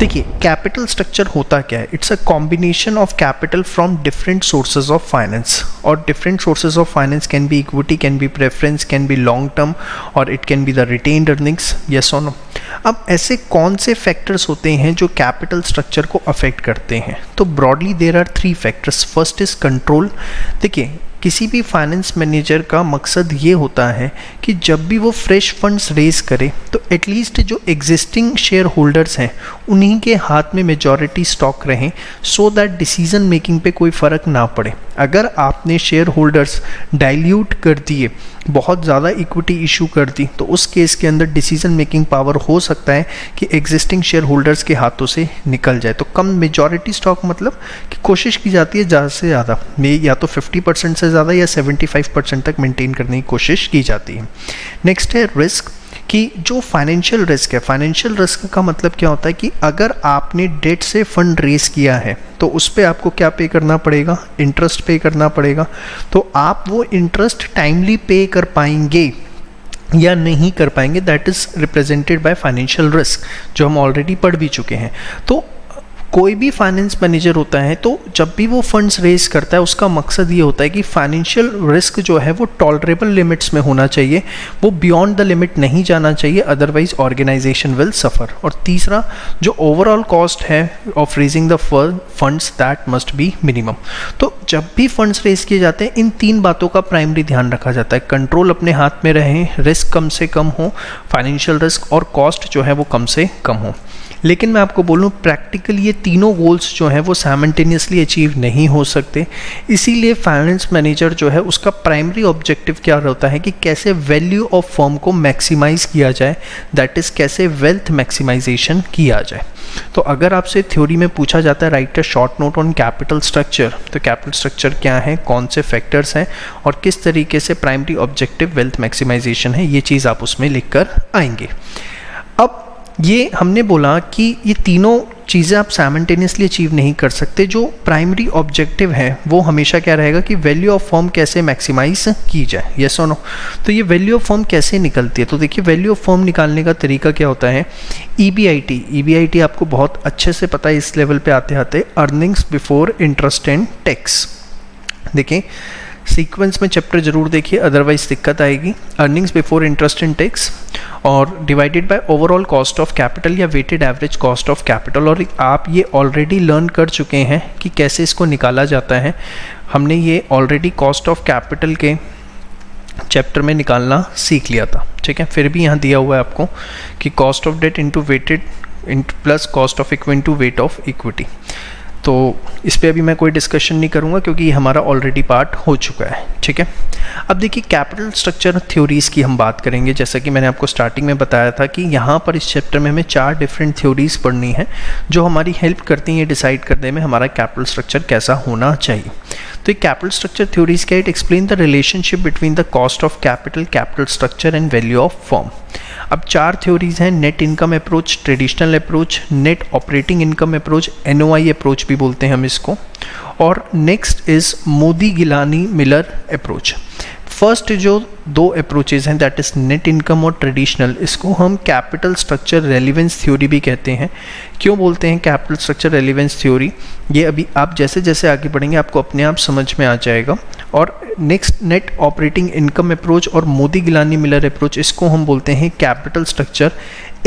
देखिए capital structure होता क्या है, it's a combination of capital from different sources of finance, और different sources of finance can be equity, can be preference, can be long term, और it can be the retained earnings, yes और no. अब ऐसे कौन से factors होते हैं जो कैपिटल स्ट्रक्चर को अफेक्ट करते हैं? तो broadly there are 3 factors. First is control. देखिए किसी भी फाइनेंस मैनेजर का मकसद ये होता है कि जब भी वो फ्रेश फंड्स रेज करे तो एटलीस्ट जो एग्जिस्टिंग शेयर होल्डर्स हैं उन्हीं के हाथ में मेजॉरिटी स्टॉक रहें, सो दैट डिसीजन मेकिंग पे कोई फ़र्क ना पड़े। अगर आपने शेयर होल्डर्स डाइल्यूट कर दिए, बहुत ज़्यादा इक्विटी इशू कर दी, तो उस केस के अंदर डिसीजन मेकिंग पावर हो सकता है कि एग्जिस्टिंग शेयर होल्डर्स के हाथों से निकल जाए। तो कम मेजॉरिटी स्टॉक मतलब कि कोशिश की जाती है ज़्यादा से ज़्यादा में या तो 50% से ज़्यादा या 75% तक मेंटेन करने की कोशिश की जाती है। नेक्स्ट है रिस्क, कि जो फाइनेंशियल रिस्क है, फाइनेंशियल रिस्क का मतलब क्या होता है कि अगर आपने डेट से फंड रेज किया है तो उस पर आपको क्या पे करना पड़ेगा? इंटरेस्ट पे करना पड़ेगा। तो आप वो इंटरेस्ट टाइमली पे कर पाएंगे या नहीं कर पाएंगे, that is represented by financial risk, जो हम ऑलरेडी पढ़ भी चुके हैं। तो कोई भी फाइनेंस मैनेजर होता है तो जब भी वो फंड्स रेज करता है उसका मकसद ये होता है कि फाइनेंशियल रिस्क जो है वो टॉलरेबल लिमिट्स में होना चाहिए, वो बियॉन्ड द लिमिट नहीं जाना चाहिए, अदरवाइज ऑर्गेनाइजेशन विल सफ़र। और तीसरा, जो ओवरऑल कॉस्ट है of raising the funds that must be minimum. तो जब भी फंड्स रेज किए जाते हैं इन 3 बातों का प्राइमरी ध्यान रखा जाता है। कंट्रोल अपने हाथ में रहे, रिस्क कम से कम हो, फाइनेंशियल रिस्क और कॉस्ट जो है वो कम से कम हो। लेकिन मैं आपको बोलूँ प्रैक्टिकली ये तीनों गोल्स जो हैं वो साइमल्टेनियसली अचीव नहीं हो सकते। इसीलिए फाइनेंस मैनेजर जो है उसका प्राइमरी ऑब्जेक्टिव क्या होता है कि कैसे वैल्यू ऑफ फर्म को मैक्सिमाइज किया जाए, दैट इज़ कैसे वेल्थ मैक्सिमाइजेशन किया जाए। तो अगर आपसे थ्योरी में पूछा जाता है right a short note on capital structure, तो कैपिटल स्ट्रक्चर क्या है, कौन से फैक्टर्स हैं और किस तरीके से प्राइमरी ऑब्जेक्टिव वेल्थ मैक्सिमाइजेशन है, ये चीज़ आप उसमें लिख कर आएंगे। अब ये हमने बोला कि ये तीनों चीज़ें आप साइमल्टेनियसली अचीव नहीं कर सकते। जो प्राइमरी ऑब्जेक्टिव है वो हमेशा क्या रहेगा कि वैल्यू ऑफ फर्म कैसे मैक्सिमाइज की जाए, यस और नो। तो ये वैल्यू ऑफ फर्म कैसे निकलती है? तो देखिए वैल्यू ऑफ फर्म निकालने का तरीका क्या होता है, ईबीआईटी आपको बहुत अच्छे से पता है इस लेवल पे आते आते, earnings before interest and tax. देखिए सीक्वेंस में चैप्टर जरूर देखिए, अदरवाइज दिक्कत आएगी। Earnings before interest and tax और divided by overall cost of capital या weighted average cost of capital. और आप ये ऑलरेडी लर्न कर चुके हैं कि कैसे इसको निकाला जाता है। हमने ये ऑलरेडी कॉस्ट ऑफ कैपिटल के चैप्टर में निकालना सीख लिया था, ठीक है। फिर भी यहाँ दिया हुआ है आपको कि cost of debt into weighted plus cost of equity into weight of equity. तो इस पे अभी मैं कोई डिस्कशन नहीं करूँगा क्योंकि ये हमारा ऑलरेडी पार्ट हो चुका है, ठीक है। अब देखिए कैपिटल स्ट्रक्चर थ्योरीज़ की हम बात करेंगे। जैसा कि मैंने आपको स्टार्टिंग में बताया था कि यहाँ पर इस चैप्टर में हमें 4 डिफरेंट थ्योरीज़ पढ़नी है जो हमारी हेल्प करती हैं ये डिसाइड करने में हमारा कैपिटल स्ट्रक्चर कैसा होना चाहिए। तो ये कैपिटल स्ट्रक्चर थ्योरीज़ क्या, it explain the relationship between the cost of capital, capital structure and value of firm. अब 4 थ्योरीज़ हैं, net income approach, traditional approach, net operating income approach, NOI approach भी बोलते हैं हम इसको, और next is Modigliani Miller approach. First जो 2 अप्रोचेज हैं दैट इज़ नेट इनकम और ट्रेडिशनल, इसको हम कैपिटल स्ट्रक्चर रेलिवेंस थ्योरी भी कहते हैं। क्यों बोलते हैं कैपिटल स्ट्रक्चर रेलिवेंस थ्योरी, ये अभी आप जैसे जैसे आगे बढ़ेंगे आपको अपने आप समझ में आ जाएगा। और next net operating income approach और मोदी गिलानी मिलर अप्रोच, इसको हम बोलते हैं कैपिटल स्ट्रक्चर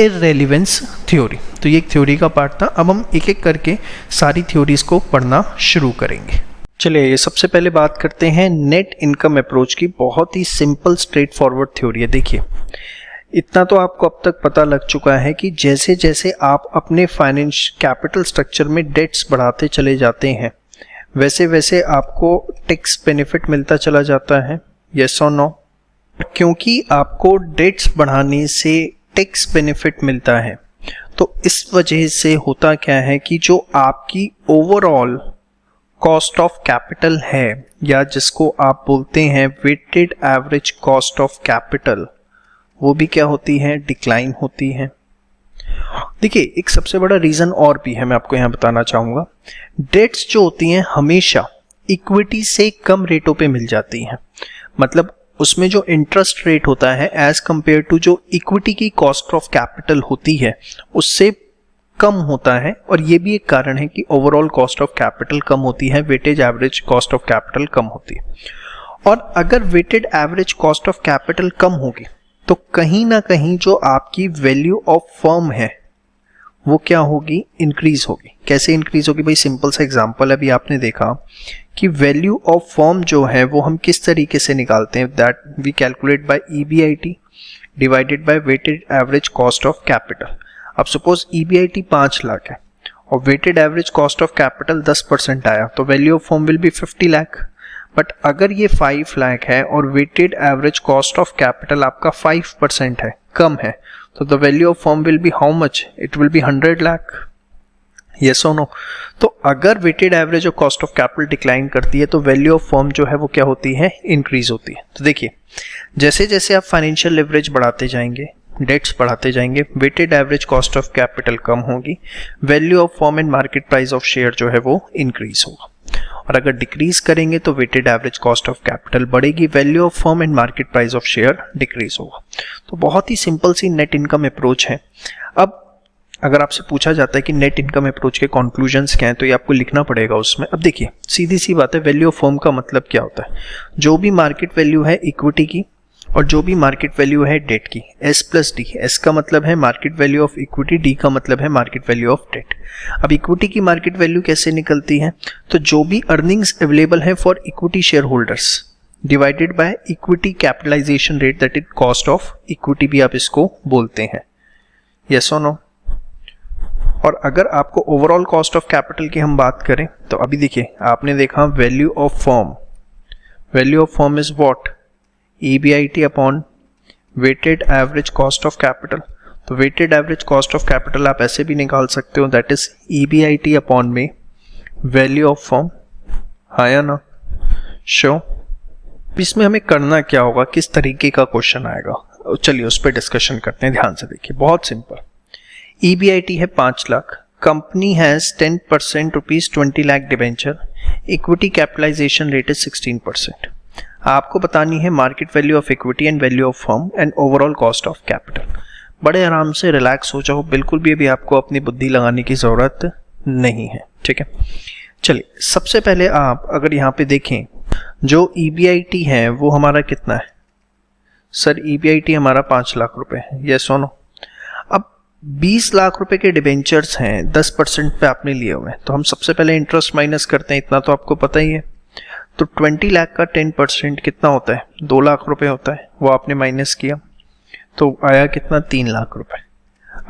इररेलेवेंस थ्योरी। तो ये एक थ्योरी का पार्ट था। अब हम एक एक करके सारी थ्योरीज़ को पढ़ना शुरू करेंगे। चलिए सबसे पहले बात करते हैं नेट इनकम अप्रोच की। बहुत ही सिंपल स्ट्रेट फॉरवर्ड थ्योरी है। देखिए इतना तो आपको अब तक पता लग चुका है कि जैसे जैसे आप अपने फाइनेंस कैपिटल स्ट्रक्चर में डेट्स बढ़ाते चले जाते हैं वैसे वैसे आपको टैक्स बेनिफिट मिलता चला जाता है, यस और नो। क्योंकि आपको डेट्स बढ़ाने से टैक्स बेनिफिट मिलता है तो इस वजह से होता क्या है कि जो आपकी ओवरऑल कॉस्ट ऑफ कैपिटल है या जिसको आप बोलते हैं weighted average cost of capital, वो भी क्या होती है, डिक्लाइन होती है। देखिए एक सबसे बड़ा रीजन और भी है, मैं आपको यहाँ बताना चाहूँगा। डेट्स जो होती हैं हमेशा इक्विटी से कम रेटों पे मिल जाती हैं, मतलब उसमें जो इंटरेस्ट रेट होता है एज कंपेयर टू जो इक्विटी की कॉस्ट ऑफ कैपिटल होती है उससे कम होता है, और ये भी एक कारण है कि ओवरऑल कॉस्ट ऑफ कैपिटल कम होती है, weightage average cost of capital कम होती है। और अगर weighted average cost of capital कम होगी तो कहीं ना कहीं जो आपकी वैल्यू ऑफ फर्म है वो क्या होगी, इंक्रीज होगी। कैसे इंक्रीज होगी भाई, सिंपल सा एग्जांपल अभी आपने देखा कि वैल्यू ऑफ फर्म जो है वो हम किस तरीके से निकालते हैं, that we calculate by EBIT divided by weighted average cost of capital. अब सपोज EBIT 5 लाख है और weighted average cost of capital 10% आया तो value of firm will be 50 lakh. But अगर ये 5 लाख है और weighted average cost of capital आपका 5% है, कम है, तो the value of firm will be how much, it will be 100 lakh. Yes और नो। तो अगर वेटेड एवरेज और कॉस्ट ऑफ कैपिटल डिक्लाइन करती है तो वैल्यू ऑफ फर्म जो है वो क्या होती है, इंक्रीज होती है। तो देखिए जैसे जैसे आप फाइनेंशियल लिवरेज बढ़ाते जाएंगे, डेट्स बढ़ाते जाएंगे, weighted average cost of capital कम होगी, value of firm and market price of share जो है वो इंक्रीज होगा। और अगर डिक्रीज करेंगे तो weighted average cost of capital बढ़ेगी, value of firm and market price of share decrease होगा। तो बहुत ही सिंपल सी नेट इनकम अप्रोच है। अब अगर आपसे पूछा जाता है कि नेट इनकम अप्रोच के कंक्लूजन्स क्या हैं तो ये आपको लिखना पड़ेगा उसमें। अब देखिए सीधी सी बात है, वैल्यू ऑफ फर्म का मतलब क्या होता है, जो भी मार्केट वैल्यू है इक्विटी की और जो भी मार्केट वैल्यू है डेट की, S प्लस डी। S का मतलब है market value of equity, D का मतलब है मार्केट वैल्यू ऑफ डेट। अब इक्विटी की मार्केट वैल्यू कैसे निकलती है, तो जो भी अर्निंग्स अवेलेबल है for equity share holders divided by equity capitalisation rate, that is cost of equity भी आप इसको बोलते हैं। यस और नो। और अगर आपको ओवरऑल कॉस्ट ऑफ कैपिटल की हम बात करें तो अभी देखिए आपने देखा value of firm, value of firm is what, EBIT upon weighted average cost of capital. तो weighted average cost of capital आप ऐसे भी निकाल सकते हो, दैट इज EBIT अपॉन में वैल्यू ऑफ फर्म। हाँ या ना, शो। इसमें हमें करना क्या होगा, किस तरीके का क्वेश्चन आएगा, चलिए उस पर डिस्कशन करते हैं। ध्यान से देखिए, बहुत सिंपल। EBIT है 5 lakh, company has 10% rupees 20 lakh debenture, equity capitalisation rate is 16%। आपको बतानी है market value of equity and value of firm and overall cost of capital. बड़े आराम से रिलैक्स हो जाओ, बिल्कुल भी अभी आपको अपनी बुद्धि लगाने की जरूरत नहीं है, ठीक है। चलिए सबसे पहले आप अगर यहाँ पे देखें जो EBIT है वो हमारा कितना है, सर EBIT हमारा 5 लाख रुपए है, यस और नो। अब 20 लाख रुपए के डिबेंचर्स हैं, 10% पे आपने लिए हुए हैं, तो हम सबसे पहले इंटरेस्ट माइनस करते हैं, इतना तो आपको पता ही है। तो 20 लाख का 10% कितना होता है, 2 लाख रुपए होता है, वो आपने माइनस किया तो आया कितना, 3 लाख रुपए।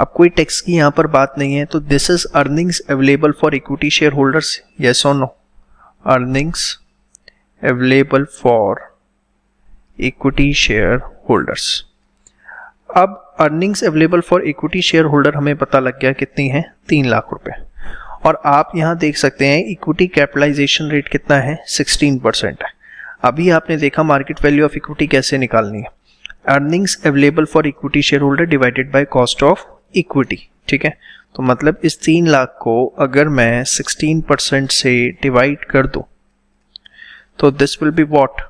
अब कोई टैक्स की यहाँ पर बात नहीं है, तो this is earnings available for equity share holders, yes और no. Earnings available for equity share holders. अब earnings available for equity shareholder हमें पता लग गया कितनी है, 3 लाख रुपए। और आप यहां देख सकते हैं इक्विटी कैपिटलाइजेशन रेट कितना है, 16% है। अभी आपने देखा मार्केट वैल्यू ऑफ इक्विटी कैसे निकालनी है, earnings available for equity share holder divided by cost of equity, ठीक है। तो मतलब इस 3 लाख को अगर मैं 16% से डिवाइड कर दूं तो this will be what,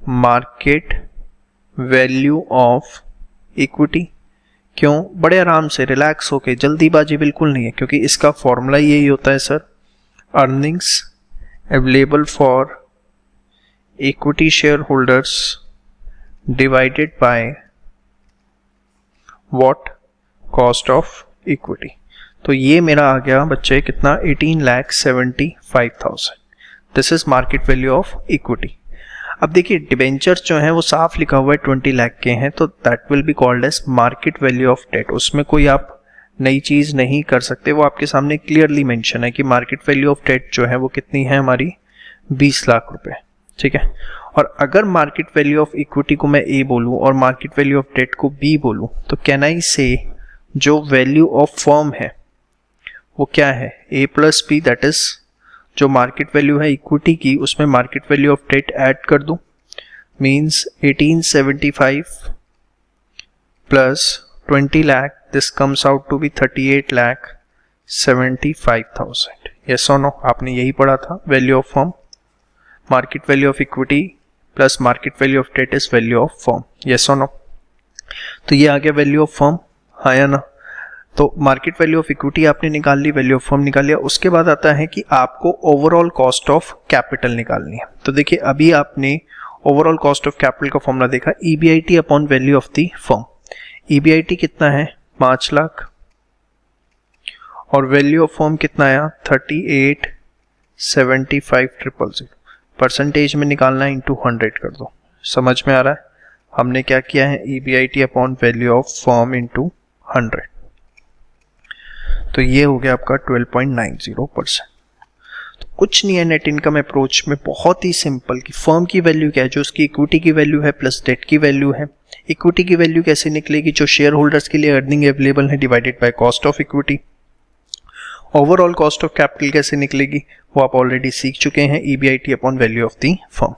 market value of equity. क्यों, बड़े आराम से रिलैक्स होके, जल्दीबाजी बिल्कुल नहीं है, क्योंकि इसका फॉर्मूला यही होता है sir, earnings available for equity share holders divided by what, cost of equity. तो ये मेरा आ गया बच्चे कितना, 18,75,000। This is market value of equity. अब देखिए डिबेंचर्स जो हैं वो साफ लिखा हुआ है 20 लाख के हैं, तो that will be called as market value of debt. उसमें कोई आप नई चीज नहीं कर सकते, वो आपके सामने क्लियरली मेंशन है कि मार्केट वैल्यू ऑफ डेट जो है वो कितनी है हमारी, 20 लाख रुपए, ठीक है। और अगर मार्केट वैल्यू ऑफ इक्विटी को मैं A बोलूं और मार्केट वैल्यू ऑफ डेट को B बोलूं तो कैन आई से जो वैल्यू ऑफ फर्म है वो क्या है, A plus B, that is जो मार्केट वैल्यू है इक्विटी की उसमें market value of debt add कर दूं, means 1875 plus 20 lakh, this comes out to be 38,75,000। Yes और नो, आपने यही पढ़ा था, value of firm, market value of equity plus market value of debt is value of firm, yes और no. तो ये आ गया वैल्यू ऑफ फर्म, हाँ या ना। तो मार्केट वैल्यू ऑफ इक्विटी आपने निकाल ली, वैल्यू ऑफ फर्म निकाल लिया। उसके बाद आता है कि आपको ओवरऑल कॉस्ट ऑफ कैपिटल निकालनी है। तो देखिए अभी आपने ओवरऑल कॉस्ट ऑफ कैपिटल का फॉर्मूला देखा, EBIT upon value of the firm. EBIT कितना है 5 लाख और वैल्यू ऑफ फर्म कितना आया 38,75,000। परसेंटेज में निकालना है इंटू 100 कर दो। समझ में आ रहा है? हमने क्या किया है EBIT upon value of firm into 100, तो ये हो गया आपका 12.90%। तो कुछ नहीं है नेट इनकम अप्रोच में, बहुत ही सिंपल कि फर्म की वैल्यू क्या है, जो उसकी इक्विटी की वैल्यू है प्लस डेट की वैल्यू है। इक्विटी की वैल्यू कैसे निकलेगी, जो शेयर होल्डर्स के लिए अर्निंग अवेलेबल है divided by cost of equity. Overall cost of capital कैसे निकलेगी वो आप ऑलरेडी सीख चुके हैं, EBIT upon value of the firm.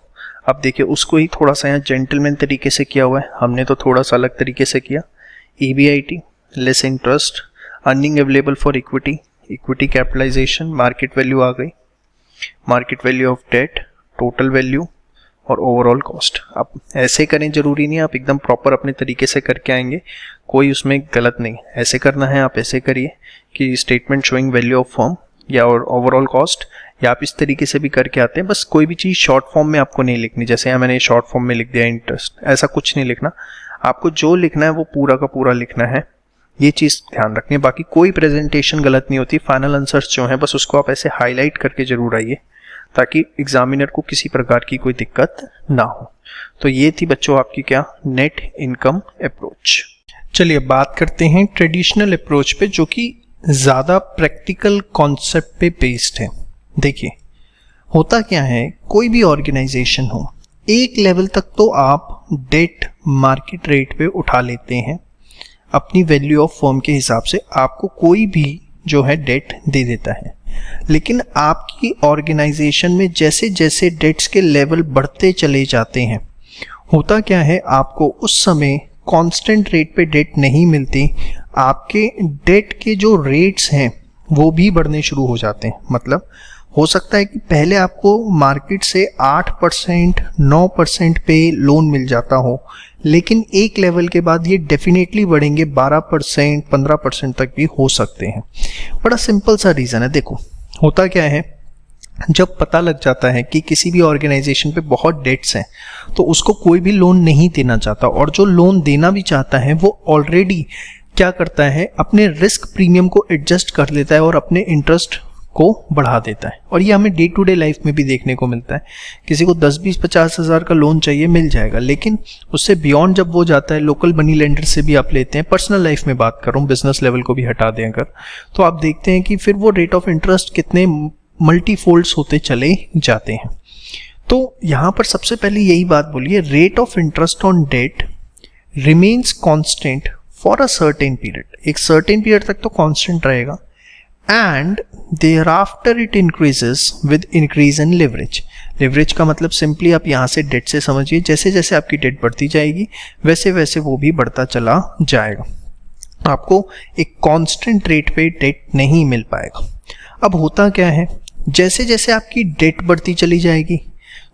अब देखिए उसको ही थोड़ा सा यहाँ जेंटलमैन तरीके से किया हुआ है, हमने तो थोड़ा सा अलग तरीके से किया। EBIT less interest, earning available for equity, equity capitalization, market value आ गई, market value of debt, total value और ओवरऑल कॉस्ट। आप ऐसे करें, जरूरी नहीं आप एकदम प्रॉपर अपने तरीके से करके आएंगे, कोई उसमें गलत नहीं। ऐसे करना है आप ऐसे करिए कि statement showing value of firm या ओवरऑल कॉस्ट, या आप इस तरीके से भी करके आते हैं। बस कोई भी चीज़ शॉर्ट फॉर्म में आपको नहीं लिखनी, जैसे यहाँ मैंने शॉर्ट फॉर्म में लिख दिया इंटरेस्ट, ऐसा कुछ नहीं लिखना। आपको जो लिखना है वो पूरा का पूरा लिखना है, ये चीज़ ध्यान रखनी है। बाकी कोई प्रेजेंटेशन गलत नहीं होती, फाइनल आंसर्स जो हैं बस उसको आप ऐसे हाईलाइट करके जरूर आइए ताकि एग्जामिनर को किसी प्रकार की कोई दिक्कत ना हो। तो ये थी बच्चों आपकी क्या नेट इनकम अप्रोच। चलिए बात करते हैं ट्रेडिशनल अप्रोच पे, जो कि ज़्यादा प्रैक्टिकल कॉन्सेप्ट पे बेस्ड है। देखिए होता क्या है, कोई भी ऑर्गेनाइजेशन हो, एक लेवल तक तो आप डेट मार्केट रेट पे उठा लेते हैं, अपनी वैल्यू ऑफ फर्म के हिसाब से आपको कोई भी जो है डेट दे देता है। लेकिन आपकी ऑर्गेनाइजेशन में जैसे जैसे डेट्स के लेवल बढ़ते चले जाते हैं, होता क्या है, आपको उस समय कांस्टेंट रेट पे डेट नहीं मिलती, आपके डेट के जो रेट्स हैं वो भी बढ़ने शुरू हो जाते हैं। मतलब हो सकता है कि पहले आपको मार्केट से 8% 9% पे लोन मिल जाता हो, लेकिन एक लेवल के बाद ये डेफिनेटली बढ़ेंगे, 12% 15% तक भी हो सकते हैं। बड़ा सिंपल सा रीज़न है। देखो होता क्या है, जब पता लग जाता है कि किसी भी ऑर्गेनाइजेशन पे बहुत डेट्स हैं तो उसको कोई भी लोन नहीं देना चाहता, और जो लोन देना भी चाहता है वो ऑलरेडी क्या करता है, अपने रिस्क प्रीमियम को एडजस्ट कर लेता है और अपने इंटरेस्ट को बढ़ा देता है। और ये हमें डे टू डे लाइफ में भी देखने को मिलता है। किसी को 10, 20, 50 हज़ार का लोन चाहिए, मिल जाएगा, लेकिन उससे बियॉन्ड जब वो जाता है, लोकल मनी लेंडर से भी आप लेते हैं, पर्सनल लाइफ में बात कर रहा हूँ, बिजनेस लेवल को भी हटा दें अगर, तो आप देखते हैं कि फिर वो रेट ऑफ इंटरेस्ट कितने मल्टीफोल्ड्स होते चले जाते हैं। तो यहाँ पर सबसे पहले यही बात बोलिए, rate of interest on debt remains constant for a certain period. एक सर्टेन पीरियड तक तो कॉन्स्टेंट रहेगा, and thereafter it increases with increase in leverage। Leverage का मतलब सिंपली आप यहाँ से डेट से समझिए, जैसे जैसे आपकी डेट बढ़ती जाएगी वैसे वैसे वो भी बढ़ता चला जाएगा, आपको एक कांस्टेंट रेट पे डेट नहीं मिल पाएगा। अब होता क्या है, जैसे जैसे आपकी डेट बढ़ती चली जाएगी,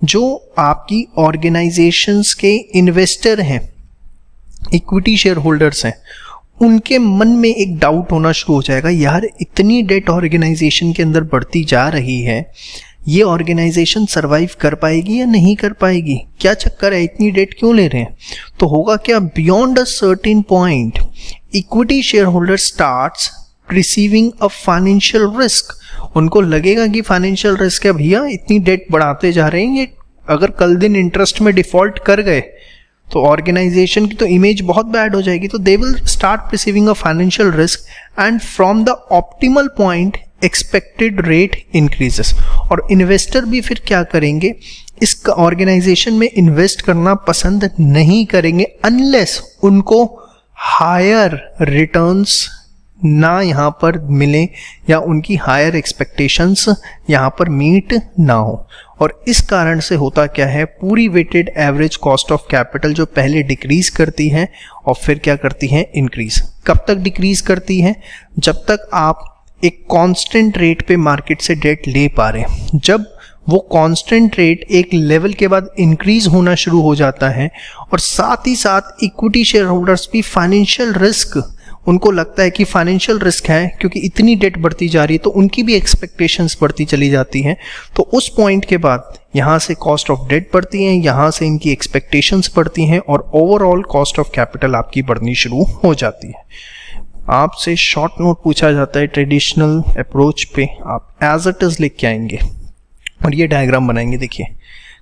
जो आपकी ऑर्गेनाइजेशंस के इन्वेस्टर हैं, इक्विटी शेयर होल्डर्स हैं, उनके मन में एक डाउट होना शुरू हो जाएगा, यार इतनी डेट ऑर्गेनाइजेशन के अंदर बढ़ती जा रही है, ये ऑर्गेनाइजेशन सरवाइव कर पाएगी या नहीं कर पाएगी, क्या चक्कर है, इतनी डेट क्यों ले रहे हैं। तो होगा क्या, beyond a certain point equity share holder starts receiving a financial risk. उनको लगेगा कि फाइनेंशियल रिस्क है, भैया इतनी डेट बढ़ाते जा रहे हैं, ये अगर कल दिन इंटरेस्ट में डिफॉल्ट कर गए तो ऑर्गेनाइजेशन की तो इमेज बहुत बैड हो जाएगी। तो they will start receiving a financial risk, and from the optimal point expected rate increases. और इन्वेस्टर भी फिर क्या करेंगे, इस ऑर्गेनाइजेशन में इन्वेस्ट करना पसंद नहीं करेंगे अनलेस उनको हायर रिटर्न्स ना यहाँ पर मिले या उनकी हायर एक्सपेक्टेशंस यहाँ पर मीट ना हो। और इस कारण से होता क्या है, पूरी weighted average cost of capital जो पहले डिक्रीज करती है और फिर क्या करती है, इंक्रीज। कब तक डिक्रीज करती है, जब तक आप एक कांस्टेंट रेट पे मार्केट से डेट ले पा रहे हैं। जब वो कांस्टेंट रेट एक लेवल के बाद इंक्रीज होना शुरू हो जाता है और साथ ही साथ इक्विटी शेयर होल्डर्स भी फाइनेंशियल रिस्क उनको लगता है कि फाइनेंशियल रिस्क है क्योंकि इतनी डेट बढ़ती जा रही है, तो उनकी भी एक्सपेक्टेशंस बढ़ती चली जाती हैं। तो उस पॉइंट के बाद यहाँ से कॉस्ट ऑफ डेट बढ़ती हैं, यहाँ से इनकी एक्सपेक्टेशंस बढ़ती हैं और ओवरऑल कॉस्ट ऑफ कैपिटल आपकी बढ़नी शुरू हो जाती है। आपसे शॉर्ट नोट पूछा जाता है ट्रेडिशनल अप्रोच पे, आप एज इट इज लिख के आएंगे और ये डायग्राम बनाएंगे। देखिए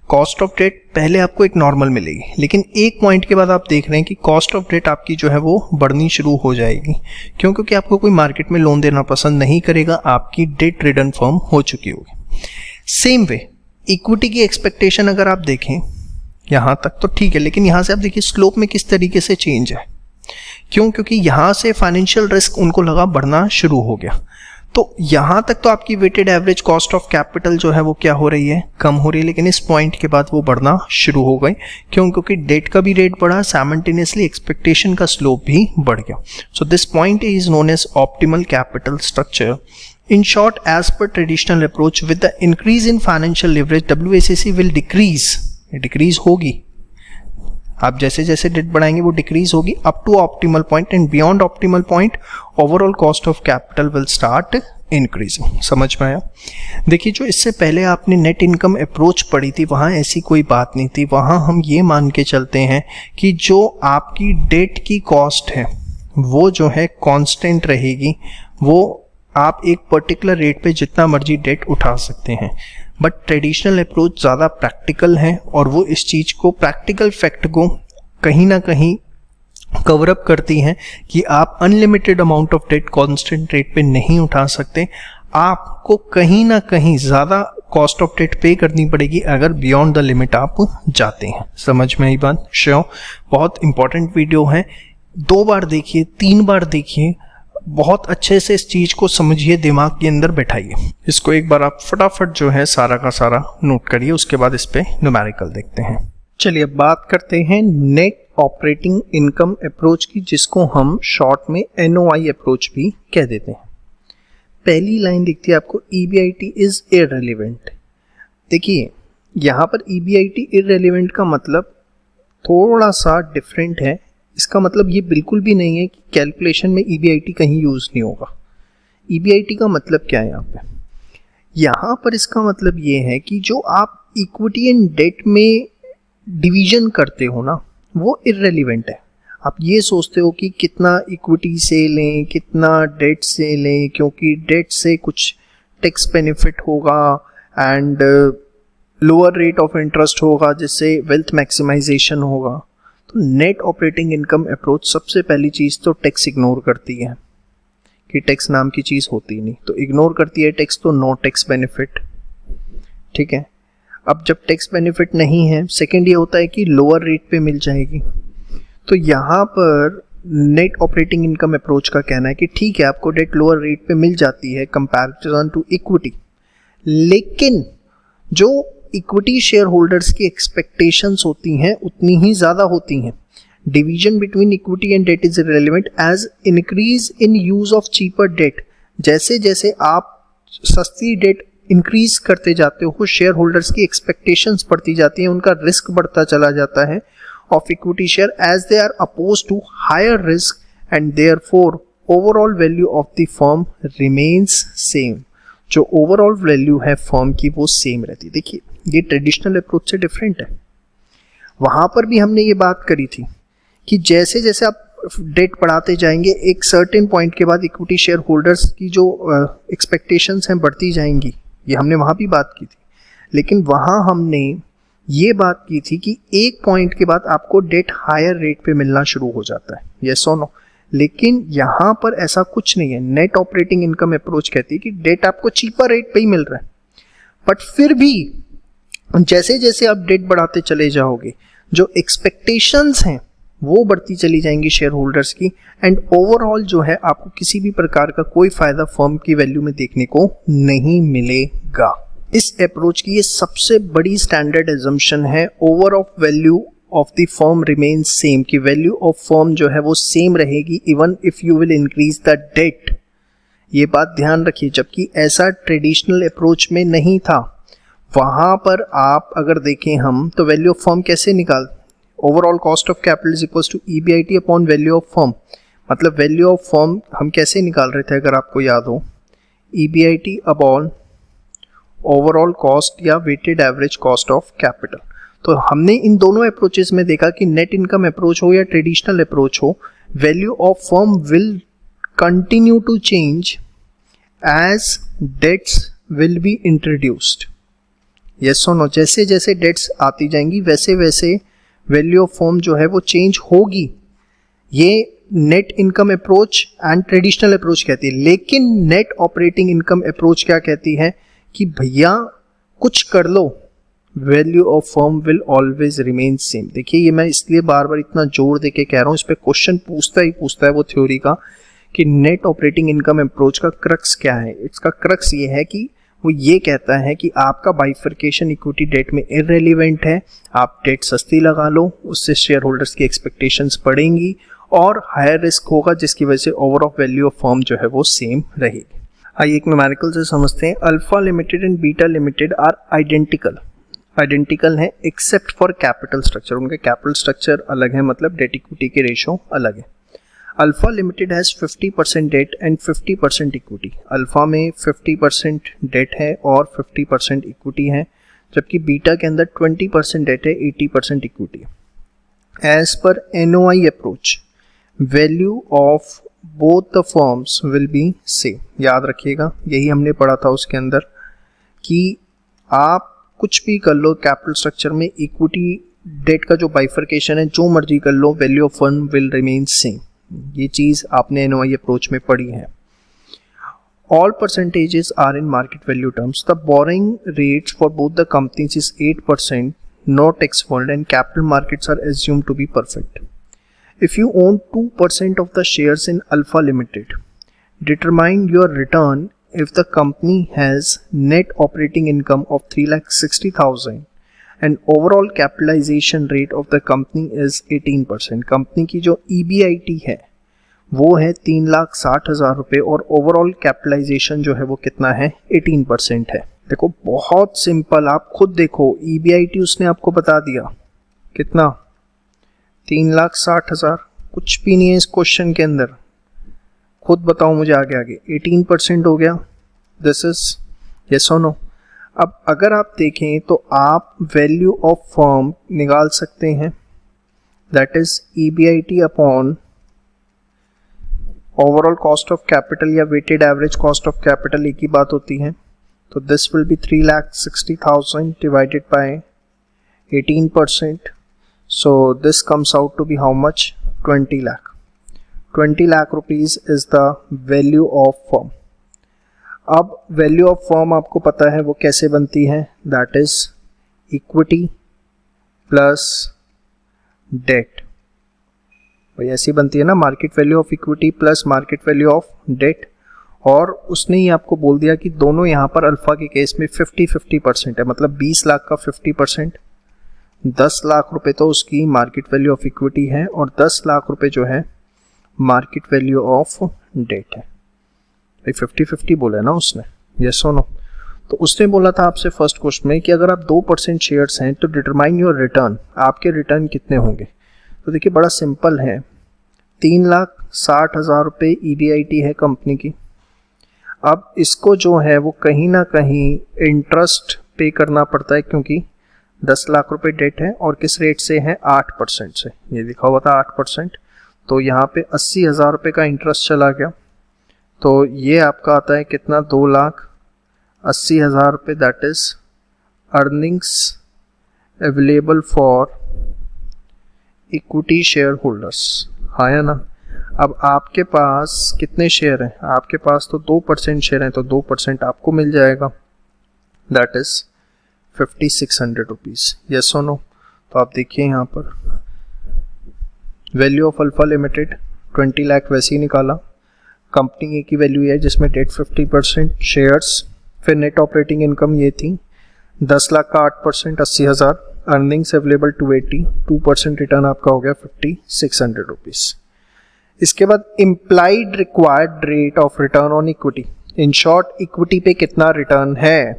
कॉस्ट ऑफ डेट पहले आपको एक नॉर्मल मिलेगी, लेकिन एक पॉइंट के बाद आप देख रहे हैं कि कॉस्ट ऑफ डेट आपकी जो है वो बढ़नी शुरू हो जाएगी। क्यों? क्योंकि आपको कोई मार्केट में लोन देना पसंद नहीं करेगा, आपकी डेट रिडन फर्म हो चुकी होगी। सेम वे इक्विटी की एक्सपेक्टेशन अगर आप देखें यहाँ तक तो ठीक है, लेकिन यहाँ से आप देखिए स्लोप में किस तरीके से चेंज है। क्यों? क्योंकि यहाँ से फाइनेंशियल रिस्क उनको लगा बढ़ना शुरू हो गया। तो यहाँ तक तो आपकी weighted average cost of capital जो है वो क्या हो रही है, कम हो रही है, लेकिन इस पॉइंट के बाद वो बढ़ना शुरू हो गई। क्यों? क्योंकि डेट का भी रेट बढ़ा, साइमल्टेनियसली एक्सपेक्टेशन का स्लोप भी बढ़ गया। So this point is known as optimal capital structure. In short, as per traditional approach, with the increase in financial leverage, WACC will decrease. Decrease होगी, आप जैसे जैसे डेट बढ़ाएंगे वो डिक्रीज होगी up to optimal point, and beyond optimal point overall cost of capital will start increasing. समझ में आया? देखिए जो इससे पहले आपने नेट इनकम अप्रोच पढ़ी थी वहाँ ऐसी कोई बात नहीं थी। वहाँ हम ये मान के चलते हैं कि जो आपकी डेट की कॉस्ट है वो जो है कांस्टेंट रहेगी, वो आप एक पर्टिकुलर रेट पे जितना मर्जी डेट उठा सकते हैं। बट ट्रेडिशनल अप्रोच ज़्यादा प्रैक्टिकल है और वो इस चीज़ को, प्रैक्टिकल फैक्ट को कहीं ना कहीं कवर अप करती हैं कि आप unlimited amount of debt constant rate पे नहीं उठा सकते। आपको कहीं ना कहीं ज़्यादा कॉस्ट ऑफ डेट पे करनी पड़ेगी अगर बियॉन्ड द लिमिट आप जाते हैं। समझ में आई बात? श्योर, बहुत इंपॉर्टेंट वीडियो है, 2 बार देखिए, 3 बार देखिए, बहुत अच्छे से इस चीज को समझिए, दिमाग के अंदर बैठाइए। इसको एक बार आप फटाफट जो है सारा का सारा नोट करिए, उसके बाद इस पे न्यूमेरिकल देखते हैं। चलिए अब बात करते हैं नेट ऑपरेटिंग इनकम अप्रोच की, जिसको हम शॉर्ट में NOI अप्रोच भी कह देते हैं। पहली लाइन दिखती है आपको, EBIT इज इररिलेवेंट। देखिए यहाँ पर EBIT इररिलेवेंट का मतलब थोड़ा सा डिफरेंट है। इसका मतलब ये बिल्कुल भी नहीं है कि कैलकुलेशन में EBIT कहीं यूज नहीं होगा। EBIT का मतलब क्या है यहाँ पे? यहाँ पर इसका मतलब ये है कि जो आप इक्विटी एंड डेट में डिवीजन करते हो ना, वो इररिलेवेंट है। आप ये सोचते हो कि कितना इक्विटी से लें, कितना डेट से लें, क्योंकि डेट से कुछ टैक्स बेनिफिट होगा and lower rate of interest होगा, जिससे वेल्थ मैक्सिमाइजेशन होगा। तो नेट ऑपरेटिंग इनकम अप्रोच सबसे पहली चीज़ तो टैक्स इग्नोर करती है कि टैक्स नाम की चीज़ होती नहीं, तो इग्नोर करती है टैक्स, तो नो टैक्स बेनिफिट। ठीक है, अब जब टैक्स बेनिफिट नहीं है, सेकंड ये होता है कि लोअर रेट पे मिल जाएगी। तो यहाँ पर नेट ऑपरेटिंग इनकम अप्रोच का कहना है कि ठीक है आपको डेट लोअर रेट पे मिल जाती है कंपैरिजन टू इक्विटी, लेकिन जो इक्विटी शेयर होल्डर्स की एक्सपेक्टेशंस होती हैं उतनी ही ज़्यादा होती हैं। Division between equity and debt is irrelevant as increase in use of cheaper debt. जैसे जैसे आप सस्ती डेट इंक्रीज करते जाते हो, शेयर होल्डर्स की एक्सपेक्टेशंस बढ़ती जाती हैं, उनका रिस्क बढ़ता चला जाता है of equity share as they are oppose to higher risk, and therefore overall value of the firm remains same. जो ओवरऑल वैल्यू है फर्म की वो सेम रहती है। देखिए ये ट्रेडिशनल अप्रोच से डिफरेंट है। वहां पर भी हमने ये बात करी थी कि जैसे जैसे आप डेट बढ़ाते जाएंगे, एक सर्टेन पॉइंट के बाद इक्विटी शेयर होल्डर्स की जो एक्सपेक्टेशंस हैं बढ़ती जाएंगी। ये हमने वहां भी बात की थी, लेकिन वहां हमने ये बात की थी कि एक पॉइंट के बाद आपको डेट हायर रेट पे मिलना शुरू हो जाता है, यस और नो। लेकिन यहाँ पर ऐसा कुछ नहीं है। नेट ऑपरेटिंग इनकम अप्रोच कहती है कि डेट आपको चीपर रेट पे ही मिल रहा है, बट फिर भी जैसे जैसे आप डेट बढ़ाते चले जाओगे, जो एक्सपेक्टेशंस हैं वो बढ़ती चली जाएंगी शेयर होल्डर्स की, एंड ओवरऑल जो है आपको किसी भी प्रकार का कोई फायदा फर्म की वैल्यू में देखने को नहीं मिलेगा। इस अप्रोच की ये सबसे बड़ी स्टैंडर्ड एजम्पशन है, over of value of the firm remains same, की वैल्यू ऑफ फर्म जो है वो सेम रहेगी even if you will increase the debt. ये बात ध्यान रखिए, जबकि ऐसा ट्रेडिशनल अप्रोच में नहीं था। वहां पर आप अगर देखें हम तो वैल्यू ऑफ फर्म कैसे निकाल, overall cost of capital is equals to EBIT upon value of firm, मतलब वैल्यू ऑफ फर्म हम कैसे निकाल रहे थे अगर आपको याद हो, EBIT अपॉन ओवरऑल कॉस्ट या weighted average cost of capital. तो हमने इन दोनों अप्रोचेस में देखा कि नेट इनकम अप्रोच हो या ट्रेडिशनल अप्रोच हो, value of firm will continue to change as debts will be introduced. Yes और नो, जैसे जैसे डेट्स आती जाएंगी वैसे वैसे वैल्यू ऑफ फर्म जो है वो चेंज होगी। ये net income approach and traditional approach कहती है। लेकिन नेट ऑपरेटिंग इनकम अप्रोच क्या कहती है कि भैया कुछ कर लो, value of firm will always remain same. देखिए ये मैं इसलिए बार बार इतना जोर देके कह रहा हूँ, इस पे क्वेश्चन पूछता है वो थ्योरी का कि नेट ऑपरेटिंग इनकम अप्रोच का क्रक्स क्या है। इसका क्रक्स ये है कि वो ये कहता है कि आपका बाइफर्केशन इक्विटी डेट में इररेलेवेंट है, आप डेट सस्ती लगा लो, उससे शेयर होल्डर्स की एक्सपेक्टेशंस बढ़ेंगी और हायर रिस्क होगा, जिसकी वजह से ओवरऑल वैल्यू ऑफ फर्म जो है वो सेम रहेगी। आइए एक न्यूमेरिकल से समझते हैं। Alpha limited and beta limited are identical है एक्सेप्ट फॉर कैपिटल स्ट्रक्चर। उनके कैपिटल स्ट्रक्चर अलग है, मतलब डेट इक्विटी के रेशो अलग है। Alpha limited has 50% debt and 50% equity. Alpha में 50% डेट है और 50% इक्विटी है, जबकि बीटा के अंदर 20% डेट है, 80% equity. As per NOI approach, value of both the firms will be same. याद रखिएगा, यही हमने पढ़ा था उसके अंदर कि आप कुछ भी कर लो कैपिटल स्ट्रक्चर में, इक्विटी डेट का जो बाइफर्केशन है जो मर्जी कर लो, value of firm will remain same. ये चीज आपने NOI अप्रोच में पढ़ी है। All percentages are in market value terms. The borrowing rates for both the companies is 8%, not taxable, and capital markets are assumed to be perfect. If you own 2% of the shares in Alpha Limited, determine your return if the company has net operating income of 3,60,000 and overall capitalization rate of the company is 18%. Company की जो EBIT है वो है 3,60,000 रुपये और overall capitalisation जो है वो कितना है, 18% है। देखो बहुत सिंपल, आप खुद देखो, EBIT उसने आपको बता दिया कितना, 3,60,000, कुछ भी नहीं है इस क्वेश्चन के अंदर, खुद बताओ मुझे आगे 18% हो गया। दिस इज यस और नो। अब अगर आप देखें तो आप वैल्यू ऑफ फर्म निकाल सकते हैं, that is EBIT upon overall cost of capital या weighted average cost of capital, एक ही बात होती है। तो this will be 3,60,000 divided by 18%, so this comes out to be how much, 20 lakh. 20 lakh rupees is the value of firm. अब value of firm आपको पता है वो कैसे बनती है, that is equity plus debt. वही ऐसी बनती है ना, market value of equity plus market value of debt. और उसने ही आपको बोल दिया कि दोनों यहाँ पर अल्फा के केस में 50-50% है, मतलब 20 लाख का 50%, 10 लाख रुपए तो उसकी मार्केट वैल्यू ऑफ इक्विटी है और 10 लाख रुपए जो है मार्केट वैल्यू ऑफ डेट है। 50-50 बोला है ना उसने, यस और नो। तो उसने बोला था आपसे फर्स्ट क्वेश्चन में कि अगर आप 2% शेयर्स हैं तो डिटरमाइन योर रिटर्न, आपके रिटर्न कितने होंगे। तो देखिए बड़ा सिंपल है, 3,60,000 रुपये EBIT है कंपनी की। अब इसको जो है वो कहीं ना कहीं इंटरेस्ट पे करना पड़ता है, क्योंकि 10 लाख रुपए डेट है और किस रेट से है, 8% से, ये लिखा हुआ था 8%। तो यहाँ पे 80,000 रुपये का इंटरेस्ट चला गया, तो ये आपका आता है कितना, 2,80,000 रुपये, that is earnings available for equity share holders. हाँ या ना। अब आपके पास कितने शेयर हैं, आपके पास तो 2% शेयर हैं, तो 2% आपको मिल जाएगा, दैट इज 5,600 रुपीज, यस और नो। तो आप देखिए यहाँ पर value of alpha limited 20 lakh वैसे ही निकाला, कंपनी ए की वैल्यू है जिसमें डेट 50%, शेयर्स, फिर नेट ऑपरेटिंग इनकम ये थी 10 लाख का 8%, 80,000, अर्निंग्स अवेलेबल 280, 2% रिटर्न आपका हो गया 5,600 रुपीज। इसके बाद implied required rate of return on equity, in short equity पे कितना रिटर्न है।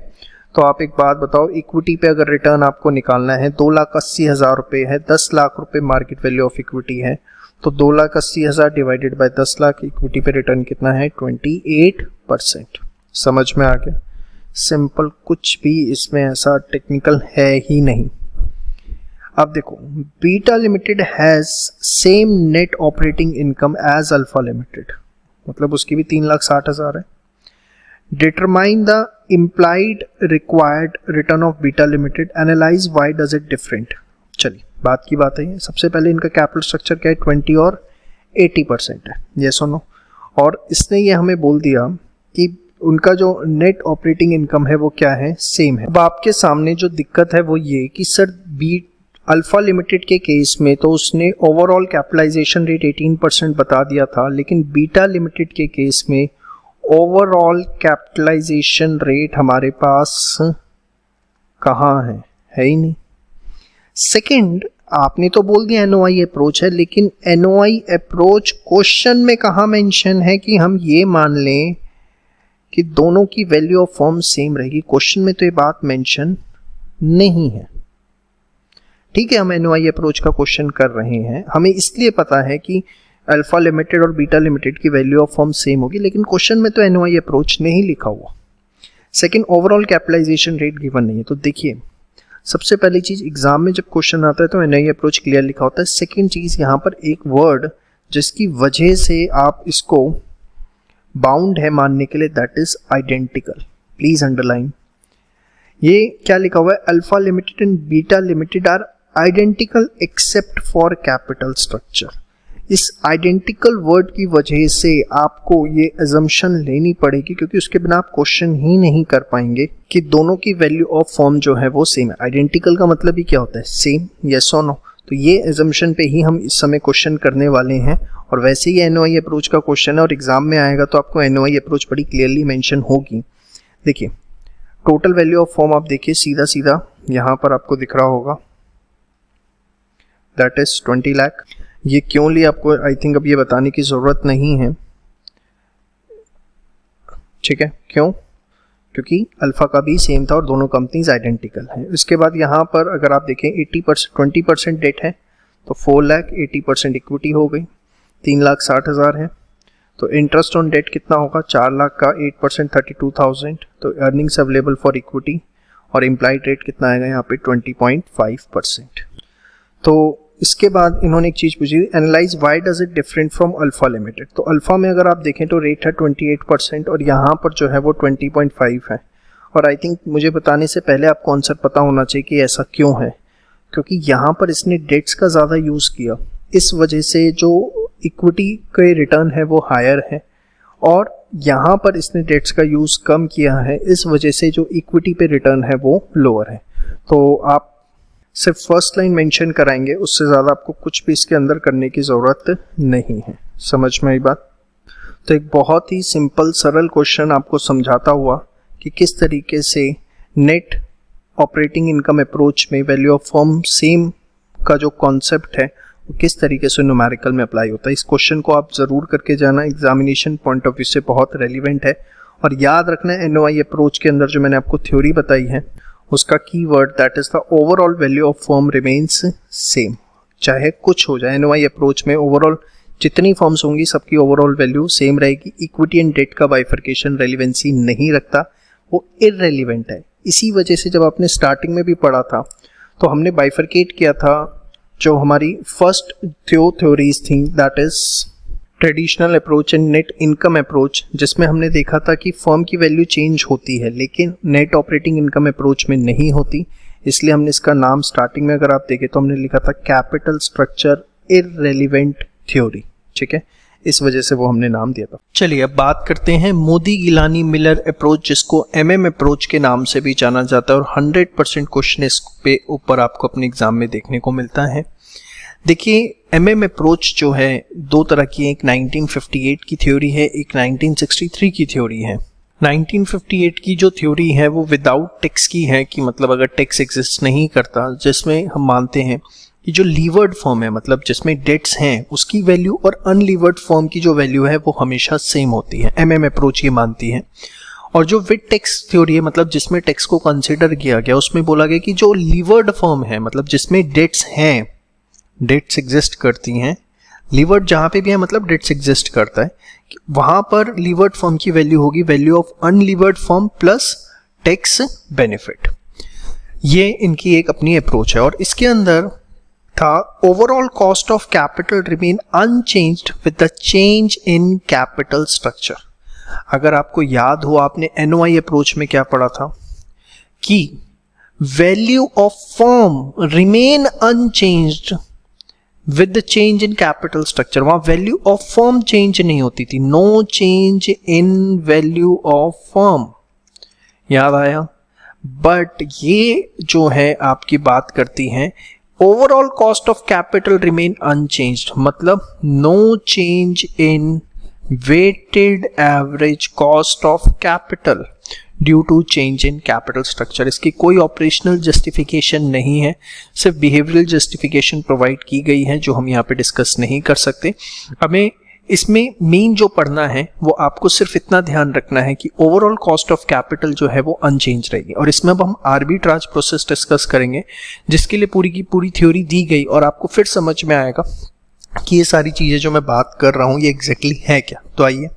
तो आप एक बात बताओ, इक्विटी पे अगर रिटर्न आपको निकालना है 2,80,000 रुपये है, 10 लाख रुपए मार्केट वैल्यू ऑफ इक्विटी है, तो 2,80,000 डिवाइडेड बाय 10 लाख, इक्विटी पे रिटर्न कितना है 28%। समझ में आ गया? सिंपल, कुछ भी इसमें ऐसा टेक्निकल है ही नहीं। अब देखो, beta limited has same net operating income as alpha limited, मतलब उसकी भी 3,60,000 है। Determine the implied required return of beta limited, analyse why does it different. चलिए, बात की बात है। सबसे पहले इनका कैपिटल स्ट्रक्चर क्या है, 20 और 80% है, यस और नो। और इसने ये हमें बोल दिया कि उनका जो नेट ऑपरेटिंग इनकम है वो क्या है, सेम है। अब आपके सामने जो दिक्कत है वो ये कि सर अल्फा लिमिटेड के केस में तो उसने ओवरऑल कैपिटलाइजेशन रेट 18% बता दिया था, लेकिन बीटा लिमिटेड के केस में ओवरऑल कैपिटलाइजेशन रेट हमारे पास कहाँ है ही नहीं। सेकंड, आपने तो बोल दिया एनओआई अप्रोच है, लेकिन एनओआई अप्रोच क्वेश्चन में कहाँ मेंशन है कि हम ये मान लें कि दोनों की वैल्यू ऑफ फर्म सेम रहेगी। क्वेश्चन में तो ये बात मेंशन नहीं है। ठीक है, हम एनओआई अप्रोच का क्वेश्चन कर रहे हैं, हमें इसलिए पता है कि अल्फा लिमिटेड और बीटा लिमिटेड की वैल्यू ऑफ फर्म सेम होगी, लेकिन क्वेश्चन में तो एनओआई अप्रोच नहीं लिखा हुआ। Second, overall capitalisation rate given नहीं है। तो देखिए, सबसे पहली चीज, एग्जाम में जब क्वेश्चन आता है तो एनओआई अप्रोच क्लियर लिखा होता है। सेकंड चीज, यहाँ पर एक वर्ड जिसकी वजह से आप इसको बाउंड है मानने के लिए, that is identical. Please underline, ये क्या लिखा हुआ है, alpha limited and beta limited are identical except for capital structure. इस आइडेंटिकल वर्ड की वजह से आपको ये अजम्पशन लेनी पड़ेगी, क्योंकि उसके बिना आप क्वेश्चन ही नहीं कर पाएंगे कि दोनों की वैल्यू ऑफ फॉर्म जो है वो सेम है। आइडेंटिकल का मतलब ही क्या होता है, सेम, यस और नो। तो ये अजम्पशन पे ही हम इस समय क्वेश्चन करने वाले हैं, और वैसे ही एनओआई अप्रोच का क्वेश्चन है और एग्जाम में आएगा तो आपको एनओआई अप्रोच बड़ी क्लियरली मेंशन होगी। देखिए, टोटल वैल्यू ऑफ फॉर्म आप देखिए, सीधा सीधा यहाँ पर आपको दिख रहा होगा, दैट इज 20 लाख। ये क्यों लिया आपको आई थिंक अब ये बताने की जरूरत नहीं है, ठीक है। क्यों? क्योंकि अल्फा का भी सेम था और दोनों कंपनीज आइडेंटिकल हैं। इसके बाद यहाँ पर अगर आप देखें 80% 20% डेट है तो 4 लाख, 80% इक्विटी हो गई, 3,60,000 है। तो इंटरेस्ट ऑन डेट कितना होगा, 4 लाख का 8% 32,000, तो अर्निंग्स अवेलेबल फॉर इक्विटी, और इम्प्लाइड रेट कितना आएगा यहाँ पे 20.5%। तो इसके बाद इन्होंने एक चीज पूछी, analyse why does it different from alpha limited. तो अल्फा में अगर आप देखें तो रेट है 28% और यहाँ पर जो है वो 20.5 है। और आई थिंक मुझे बताने से पहले आपको आंसर पता होना चाहिए कि ऐसा क्यों है, क्योंकि यहाँ पर इसने डेट्स का ज़्यादा यूज़ किया, इस वजह से जो इक्विटी के रिटर्न है वो हायर है, और यहाँ पर इसने डेट्स का यूज़ कम किया है, इस वजह से जो इक्विटी पे रिटर्न है वो लोअर है। तो आप सिर्फ फर्स्ट लाइन मेंशन कराएंगे, उससे ज़्यादा आपको कुछ भी इसके अंदर करने की ज़रूरत नहीं है। समझ में आई बात? तो एक बहुत ही सिंपल सरल क्वेश्चन आपको समझाता हुआ कि किस तरीके से नेट ऑपरेटिंग इनकम अप्रोच में वैल्यू ऑफ फर्म सेम का जो कॉन्सेप्ट है वो किस तरीके से न्यूमेरिकल में अप्लाई होता है। इस क्वेश्चन को आप ज़रूर करके जाना, एग्जामिनेशन पॉइंट ऑफ व्यू से बहुत रेलिवेंट है। और याद रखना है, एनओआई अप्रोच के अंदर जो मैंने आपको थ्योरी बताई है उसका keyword that is the overall value of firm remains same, चाहे कुछ हो जाए। एनओआई अप्रोच में ओवरऑल जितनी फर्म्स होंगी सबकी ओवरऑल वैल्यू सेम रहेगी। इक्विटी एंड डेट का बाइफर्केशन रेलिवेंसी नहीं रखता, वो इररेलिवेंट है। इसी वजह से जब आपने स्टार्टिंग में भी पढ़ा था तो हमने बाइफर्केट किया था, जो हमारी फर्स्ट थ्योरीज थी that is traditional approach and net income approach, जिसमें हमने देखा था कि फर्म की वैल्यू चेंज होती है लेकिन नेट ऑपरेटिंग इनकम अप्रोच में नहीं होती। इसलिए हमने इसका नाम स्टार्टिंग में अगर आप देखें तो हमने लिखा था कैपिटल स्ट्रक्चर इररेलेवेंट थ्योरी, ठीक है, इस वजह से वो हमने नाम दिया था। चलिए अब बात करते हैं मोदी गिलानी मिलर अप्रोच, जिसको एमएम अप्रोच के नाम से भी जाना जाता है, और 100% क्वेश्चन इस पे ऊपर आपको अपने एग्जाम में देखने को मिलता है। देखिए, एमएम अप्रोच जो है दो तरह की है, एक 1958 की थ्योरी है, एक 1963 की थ्योरी है। 1958 की जो थ्योरी है वो विदाउट टैक्स की है, कि मतलब अगर टैक्स एग्जिस्ट नहीं करता, जिसमें हम मानते हैं कि जो लीवर्ड फर्म है, मतलब जिसमें डेट्स हैं, उसकी वैल्यू और अनलीवर्ड फर्म की जो वैल्यू है वो हमेशा सेम होती है। एमएम अप्रोच ये मानती है। और जो विद टैक्स थ्योरी है, मतलब जिसमें टैक्स को कंसिडर किया गया, उसमें बोला गया कि जो लीवर्ड फर्म है, मतलब जिसमें डेट्स हैं, डेट्स एग्जिस्ट करती हैं, लीवर्ड जहां पे भी है मतलब डेट्स एग्जिस्ट करता है, वहां पर लीवर्ड फर्म की वैल्यू होगी value of unlevered firm plus tax benefit. ये इनकी एक अपनी अप्रोच है। और इसके अंदर था overall cost of capital remain unchanged with the change in capital structure. अगर आपको याद हो, आपने एनओआई अप्रोच में क्या पढ़ा था कि value of firm remain unchanged with the change in capital structure. वहां वैल्यू ऑफ फर्म चेंज नहीं होती थी, no change in value of firm, याद आया। बट ये जो है आपकी बात करती हैं overall cost of capital remain unchanged, मतलब no change in weighted average cost of capital due to change in capital structure. इसकी कोई ऑपरेशनल जस्टिफिकेशन नहीं है, सिर्फ बिहेवियरल जस्टिफिकेशन प्रोवाइड की गई है जो हम यहाँ पे डिस्कस नहीं कर सकते। हमें इसमें मेन जो पढ़ना है वो आपको सिर्फ इतना ध्यान रखना है कि ओवरऑल कॉस्ट ऑफ कैपिटल जो है वो अनचेंज रहेगी। और इसमें अब हम आर्बिट्राज प्रोसेस डिस्कस करेंगे जिसके लिए पूरी की पूरी थ्योरी दी गई और आपको फिर समझ में आएगा कि ये सारी चीजें जो मैं बात कर रहा हूं ये एग्जैक्टली है क्या। तो आइए,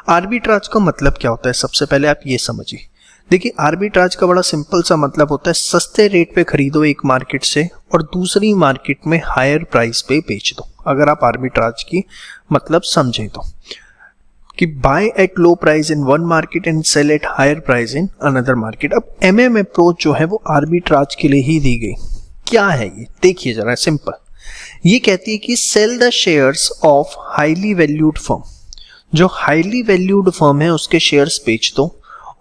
आर्बिट्राज का मतलब क्या होता है सबसे पहले आप ये समझिए। देखिए, आर्बिट्राज का बड़ा सिंपल सा मतलब होता है सस्ते रेट पे खरीदो एक मार्केट से और दूसरी मार्केट में हायर प्राइस पे बेच दो। अगर आप आर्बिट्राज की मतलब समझें तो कि buy at low price in one market and sell at higher price in another market. अब एमएम अप्रोच जो है वो आर्बिट्राज के लिए ही दी गई। क्या है ये, देखिए जरा, सिंपल। ये कहती है कि sell the shares of highly valued firm, जो हाईली वैल्यूड फर्म है उसके शेयर्स बेच दो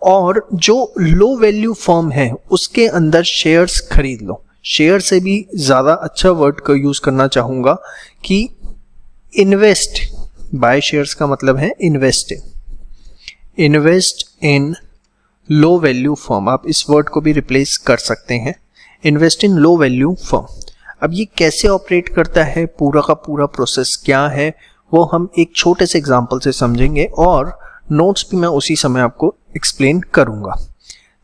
और जो लो वैल्यू फर्म है उसके अंदर शेयर्स खरीद लो। शेयर से भी ज्यादा अच्छा वर्ड का यूज करना चाहूंगा कि इन्वेस्ट, बाय शेयर्स का मतलब है invest in low value firm. आप इस वर्ड को भी रिप्लेस कर सकते हैं, invest in low value firm. अब ये कैसे ऑपरेट करता है, पूरा का पूरा प्रोसेस क्या है, वो हम एक छोटे से एग्जांपल से समझेंगे और नोट्स भी मैं उसी समय आपको एक्सप्लेन करूंगा।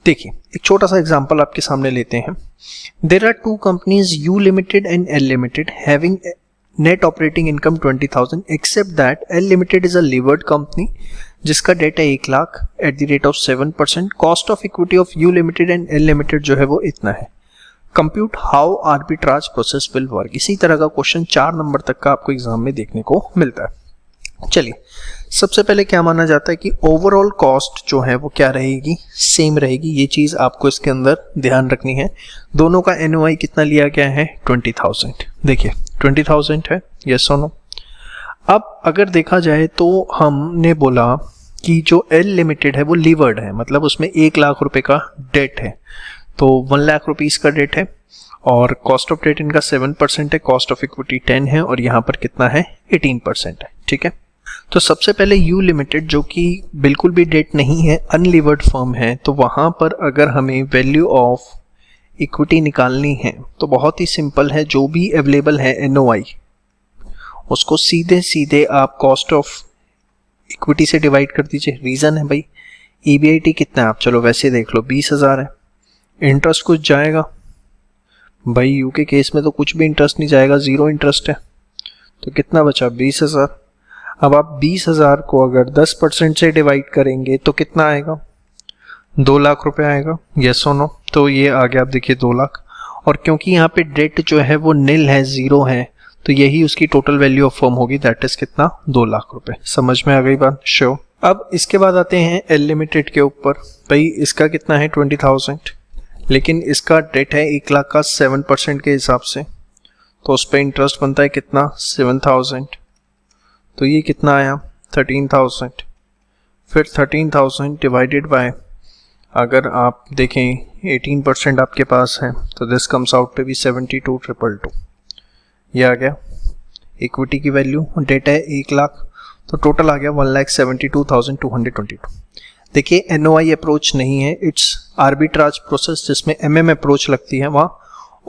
देखिए, एक छोटा सा एग्जांपल आपके सामने लेते हैं। There are two companies U limited and L limited having net operating income 20,000 except that L limited is a levered company जिसका डेट है 1 lakh at the rate of 7%। Cost of equity of U limited and L limited जो है वो इतना है। Compute how arbitrage process will work. इसी तरह का क्वेश्चन 4 नंबर तक का आपको एग्जाम में देखने को मिलता है। चलिए, सबसे पहले क्या माना जाता है कि ओवरऑल कॉस्ट जो है वो क्या रहेगी, सेम रहेगी। ये चीज आपको इसके अंदर ध्यान रखनी है। दोनों का एनओआई कितना लिया गया है, 20,000। देखिए 20,000 है, यस और नो। अब अगर देखा जाए तो हमने बोला कि जो एल लिमिटेड है वो लीवर्ड है, मतलब उसमें 1 लाख रुपए का डेट है, तो 1 लाख रुपीस का डेट है और कॉस्ट ऑफ डेट इनका 7% है, कॉस्ट ऑफ इक्विटी 10 है और यहाँ पर कितना है, 18% है। ठीक है, तो सबसे पहले यू लिमिटेड जो कि बिल्कुल भी डेट नहीं है, अनलीवर्ड फर्म है, तो वहां पर अगर हमें वैल्यू ऑफ इक्विटी निकालनी है तो बहुत ही सिंपल है। जो भी अवेलेबल है एनओआई उसको सीधे सीधे आप कॉस्ट ऑफ इक्विटी से डिवाइड कर दीजिए। रीजन है भाई, ईबीआईटी कितना है, आप चलो वैसे देख लो, 20,000 है। इंटरेस्ट कुछ जाएगा भाई, यू के केस में तो कुछ भी इंटरेस्ट नहीं जाएगा, 0 इंटरेस्ट है, तो कितना बचा, 20,000। अब आप 20,000 को अगर 10% से डिवाइड करेंगे तो कितना आएगा, 2 लाख रुपए आएगा, यस और नो। तो ये आ गया, आप देखिए 2 लाख। और क्योंकि यहाँ पे डेट जो है वो नील है, 0 है, तो यही उसकी टोटल वैल्यू ऑफ फर्म होगी, दैट इज कितना, 2 लाख रुपए। समझ में आ गई बात, श्योर। अब इसके बाद आते हैं एल लिमिटेड के ऊपर। भाई इसका कितना है, 20,000, लेकिन इसका डेट है 1 लाख का 7% के हिसाब से, तो उस पर इंटरेस्ट बनता है कितना, 7,000, तो ये कितना आया, 13,000। फिर 13,000 डिवाइडेड बाय, अगर आप देखें 18% आपके पास है तो this comes out to be 72,222। ये आ गया इक्विटी की वैल्यू, डेट है 1 लाख, तो टोटल आ गया 1,72,222। देखिए एनओआई अप्रोच नहीं है, इट्स आर्बिट्राज प्रोसेस जिसमें एमएम अप्रोच लगती है। वहाँ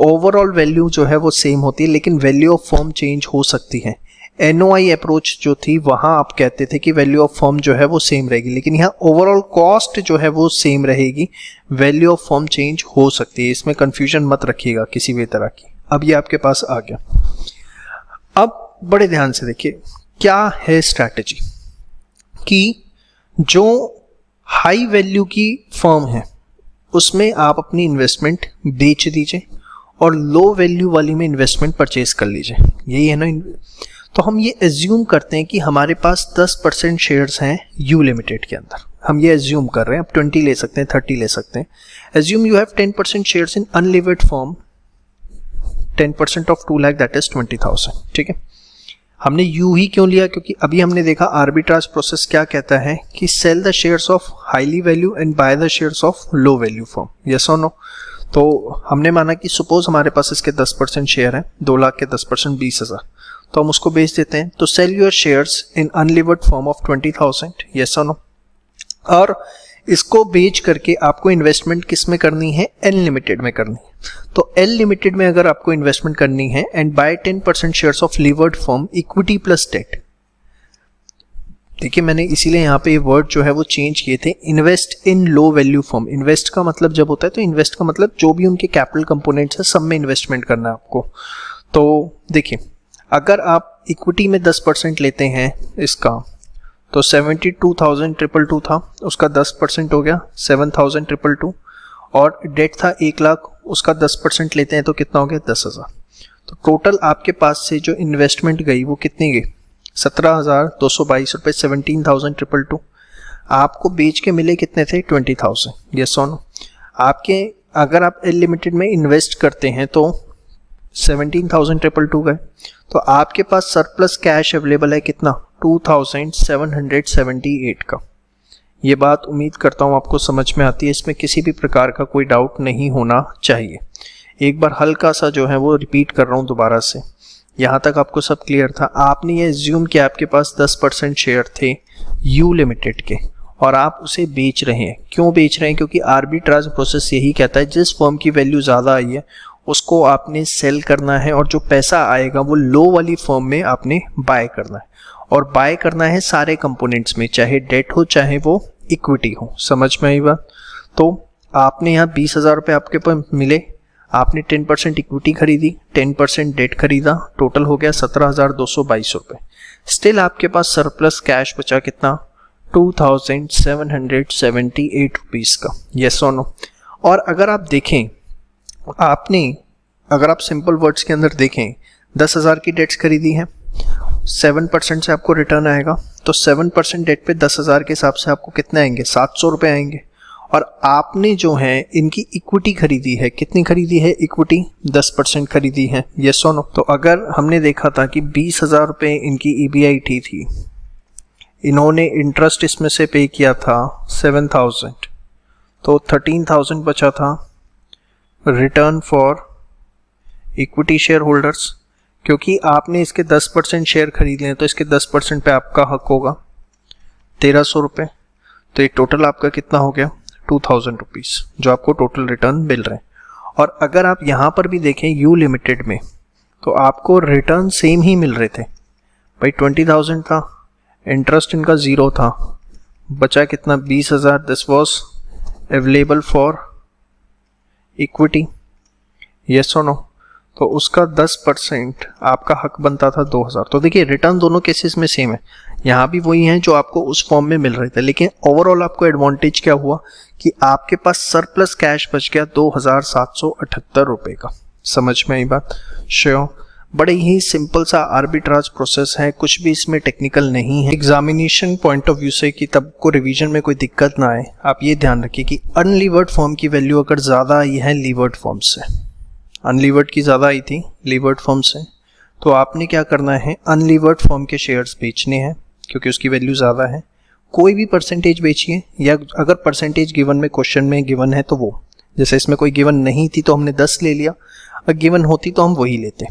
ओवरऑल वैल्यू जो है वो सेम होती है लेकिन वैल्यू ऑफ फर्म चेंज हो सकती है। एनओआई अप्रोच जो थी वहां आप कहते थे कि वैल्यू ऑफ फर्म जो है वो सेम रहेगी, लेकिन यहाँ ओवरऑल कॉस्ट जो है वो सेम रहेगी, वैल्यू ऑफ फर्म चेंज हो सकती है। इसमें कंफ्यूजन मत रखिएगा किसी भी तरह की। अब ये आपके पास आ गया। अब बड़े ध्यान से देखिए क्या है स्ट्रैटेजी, कि जो हाई वैल्यू की फर्म है उसमें आप अपनी इन्वेस्टमेंट बेच दीजिए और लो वैल्यू वाली में इन्वेस्टमेंट परचेज कर लीजिए, यही है ना। तो हम ये एज्यूम करते हैं कि हमारे पास 10% शेयर्स हैं यू लिमिटेड के अंदर, हम ये एज्यूम कर रहे हैं, आप 20 ले सकते हैं, 30 ले सकते हैं। Assume you have 10% shares in unlevered firm, 10% of 2 lakh that is 20,000, ठीक है। हमने यू ही क्यों लिया, क्योंकि अभी हमने देखा आर्बिट्राज प्रोसेस क्या कहता है कि sell the shares of highly value and buy the shares of low value firm, yes और नो। तो हमने माना कि सपोज हमारे पास इसके 10% शेयर है, 2 लाख के 10% 20,000, तो हम उसको बेच देते हैं। तो sell your shares in unlevered firm of 20,000, yes और नो। और इसको बेच करके आपको इन्वेस्टमेंट किस में करनी है, एल लिमिटेड में करनी है। तो एल लिमिटेड में अगर आपको इन्वेस्टमेंट करनी है and buy 10% shares of levered firm, equity plus debt. देखिए मैंने इसीलिए यहाँ पे ये वर्ड जो है वो चेंज किए थे, invest in low value firm. Invest का मतलब जब होता है तो इन्वेस्ट का मतलब जो भी उनके कैपिटल कंपोनेंट्स है सब में इन्वेस्टमेंट करना है आपको। तो देखिए अगर आप इक्विटी में 10% लेते हैं इसका, तो 72,222 था, उसका 10% हो गया 7,222, और डेट था 1 लाख, उसका 10% लेते हैं तो कितना हो गया 10,000। तो टोटल आपके पास से जो इन्वेस्टमेंट गई वो कितनी गई, 17,222 रुपये, 17,222। आपको बेच के मिले कितने थे, 20,000, यस और नो। आपके अगर आप एल लिमिटेड में इन्वेस्ट करते हैं तो 17,222 गए, तो आपके पास सरप्लस कैश अवेलेबल है कितना, 2,778 का। ये बात उम्मीद करता हूँ आपको समझ में आती है, इसमें किसी भी प्रकार का कोई डाउट नहीं होना चाहिए। एक बार हल्का सा जो है वो रिपीट कर रहा हूँ दोबारा से, यहाँ तक आपको सब क्लियर था। आपने ये एज्यूम किया आपके पास 10% शेयर थे यू लिमिटेड के और आप उसे बेच रहे हैं। क्यों बेच रहे हैं, क्योंकि आर्बिट्राज प्रोसेस यही कहता है जिस फर्म की वैल्यू ज़्यादा आई है उसको आपने सेल करना है और जो पैसा आएगा वो लो वाली फर्म में आपने बाय करना है, और बाय करना है सारे कंपोनेंट्स में, चाहे डेट हो चाहे वो इक्विटी हो। समझ में आई बात। तो आपने यहाँ 20,000 रुपये आपके पास मिले, आपने 10% इक्विटी खरीदी, 10% डेट खरीदा, टोटल हो गया 17,222 रुपये। स्टिल आपके पास सरप्लस कैश बचा कितना, 2,778 रुपीज़ का, यस और नो। और अगर आप देखें, अगर आप सिंपल वर्ड्स के अंदर देखें, 10,000 की डेट्स खरीदी है, 7% से आपको रिटर्न आएगा, तो 7% डेट पे 10,000 के हिसाब से आपको कितने आएंगे, 700 रुपये आएंगे। और आपने जो है इनकी इक्विटी खरीदी है, कितनी खरीदी है इक्विटी, 10% खरीदी है, यस और नो। तो अगर हमने देखा था कि 20,000 रुपये इनकी EBIT थी, इन्होंने इंटरेस्ट इसमें से पे किया था 7,000, तो 13,000 बचा था return for equity share holders. क्योंकि आपने इसके 10% शेयर खरीद लिए तो इसके 10% पे आपका हक होगा 1,300 रुपये। तो ये टोटल आपका कितना हो गया, 2,000 रुपीज़ जो आपको टोटल रिटर्न मिल रहे हैं। और अगर आप यहाँ पर भी देखें यू लिमिटेड में, तो आपको रिटर्न सेम ही मिल रहे थे भाई, 20,000 था, इंटरेस्ट इनका 0 था, बचा कितना 20,000, this was available for equity, yes और नो। तो उसका 10% आपका हक बनता था 2,000। तो देखिए रिटर्न दोनों केसेस में सेम है, यहाँ भी वही हैं जो आपको उस फॉर्म में मिल रहे थे, लेकिन ओवरऑल आपको एडवांटेज क्या हुआ कि आपके पास सरप्लस कैश बच गया 2,778 रुपये का। समझ में आई बात, श्योर। बड़े ही सिंपल सा आर्बिट्राज प्रोसेस है, कुछ भी इसमें टेक्निकल नहीं है। एग्जामिनेशन पॉइंट ऑफ व्यू से कि तब को रिवीजन में कोई दिक्कत ना आए, आप ये ध्यान रखिए कि अनलीवर्ड फॉर्म की वैल्यू अगर ज़्यादा आई है लीवर्ड फॉर्म से, अनलीवर्ड की ज़्यादा आई थी लीवर्ड फॉर्म से, तो आपने क्या करना है, अनलीवर्ड फॉर्म के शेयर्स बेचने हैं क्योंकि उसकी वैल्यू ज़्यादा है। कोई भी परसेंटेज बेचिए, या अगर परसेंटेज गिवन में क्वेश्चन में गिवन है तो वो, जैसे इसमें कोई गिवन नहीं थी तो हमने 10 ले लिया, अगर गिवन होती तो हम वही लेते।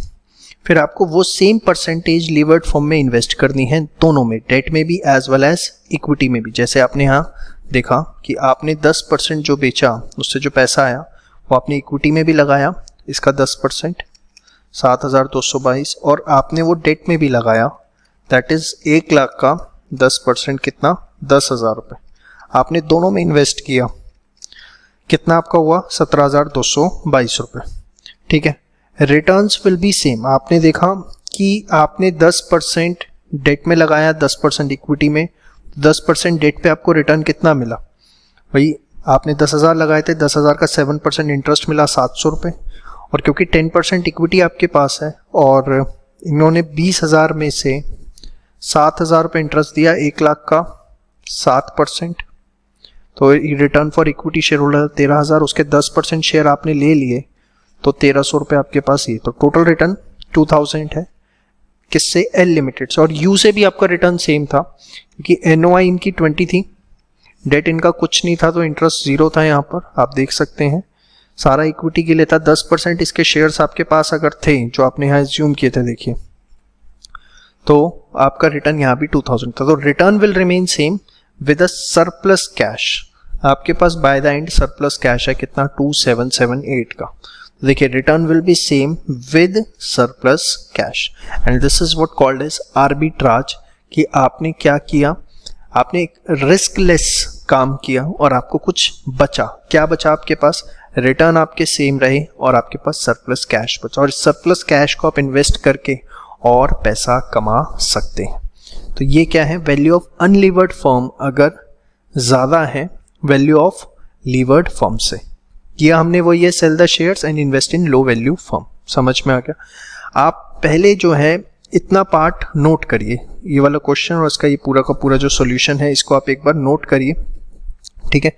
फिर आपको वो सेम परसेंटेज लीवर्ड फॉर्म में इन्वेस्ट करनी है, दोनों में, डेट में भी एज वेल एज इक्विटी में भी। जैसे आपने यहाँ देखा कि आपने 10% जो बेचा उससे जो पैसा आया वो आपने इक्विटी में भी लगाया, इसका 10% 7,222, और आपने वो डेट में भी लगाया, दैट इज 1 लाख का 10% कितना, 10,000 रुपये। आपने दोनों में इन्वेस्ट किया, कितना आपका हुआ, 17,222 रुपये, ठीक है। Returns will be same. आपने देखा कि कि आपने 10% डेट में लगाया, 10% इक्विटी में, 10% डेट पे आपको रिटर्न कितना मिला? भाई आपने 10,000 लगाए थे, 10,000 का 7% इंटरेस्ट मिला 700 रुपये, और क्योंकि 10% इक्विटी आपके पास है और इन्होंने 20,000 में से 7,000 रुपये इंटरेस्ट दिया, 1 लाख का 7%, तो return for equity share holder 13,000, उसके 10% शेयर आपने ले लिए तो 1,300 रुपये आपके पास ही, तो टोटल रिटर्न 2,000 है। किससे? एल लिमिटेड से। और यू से भी आपका रिटर्न सेम था क्योंकि एनओआई इनकी 20 थी, डेट इनका कुछ नहीं था, तो इंटरेस्ट 0 था। यहाँ पर आप देख सकते हैं सारा इक्विटी के लिए था। 10% इसके शेयर्स आपके पास अगर थे जो आपने यहाँ एज्यूम किए थे, देखिए, तो आपका रिटर्न यहाँ भी 2,000 था। तो return will remain same with a surplus cash. आपके पास by the end surplus cash है कितना? 2,778 का। देखिए return will be same with surplus cash and this is what called as arbitrage, कि आपने क्या किया, आपने एक रिस्कलेस काम किया और आपको कुछ बचा। क्या बचा आपके पास? रिटर्न आपके सेम रहे और आपके पास सरप्लस कैश बचा, और इस सरप्लस कैश को आप इन्वेस्ट करके और पैसा कमा सकते हैं। तो ये क्या है? वैल्यू ऑफ अनलीवर्ड फर्म अगर ज़्यादा है वैल्यू ऑफ लीवर्ड फर्म से। किया हमने वो ये sell the shares and invest in low value firm. समझ में आ गया? आप पहले जो है इतना पार्ट नोट करिए, ये वाला क्वेश्चन और इसका ये पूरा का पूरा जो सॉल्यूशन है इसको आप एक बार नोट करिए, ठीक है।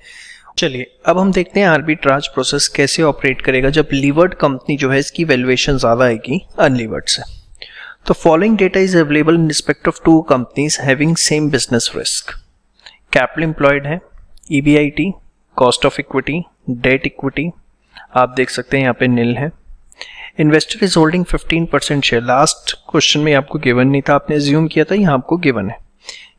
चलिए अब हम देखते हैं आर्बिट्राज प्रोसेस कैसे ऑपरेट करेगा जब लीवर्ड कंपनी जो है इसकी वैल्यूएशन ज़्यादा आएगी अनलीवर्ड से। तो following data is available in respect of 2 companies having same business risk. Capital employed है, EBIT, cost of equity, debt equity आप देख सकते हैं यहाँ पे नील है। Investor is holding 15% share. Last question में आपको गिवन नहीं था, आपने एज्यूम किया था, यहाँ आपको गिवन है।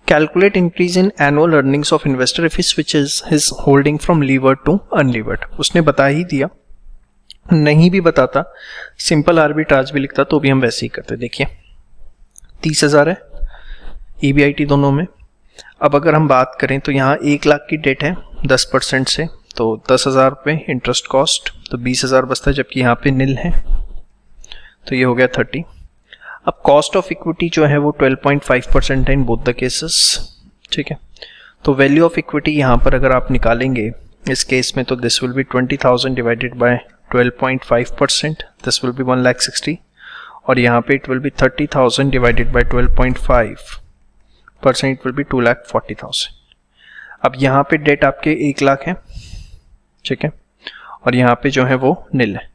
Calculate increase in annual earnings of investor if he switches his holding from levered to unlevered. उसने बता ही दिया, नहीं भी बताता सिंपल आर्बिट्राज भी लिखता तो भी हम वैसे ही करते। देखिए 30,000 है EBIT दोनों में। अब अगर हम बात करें तो यहाँ 1 लाख की डेट है 10% से, तो 10,000 रुपये इंटरेस्ट कॉस्ट, तो 20,000 बचता है, जबकि यहाँ पे नील है, तो ये हो गया 30। अब कॉस्ट ऑफ इक्विटी जो है वो 12.5% है इन बोथ द केसेस, ठीक है। तो वैल्यू ऑफ इक्विटी यहाँ पर अगर आप निकालेंगे इस केस में तो this will B 20,000 divided by 12.5%, this will B 1,60,000, और यहाँ पे it will B 30,000 divided by 12.5%, it will B 2,40,000। अब यहाँ पे डेट आपके 1 लाख है, ठीक है, और यहाँ पे जो है वो नील है।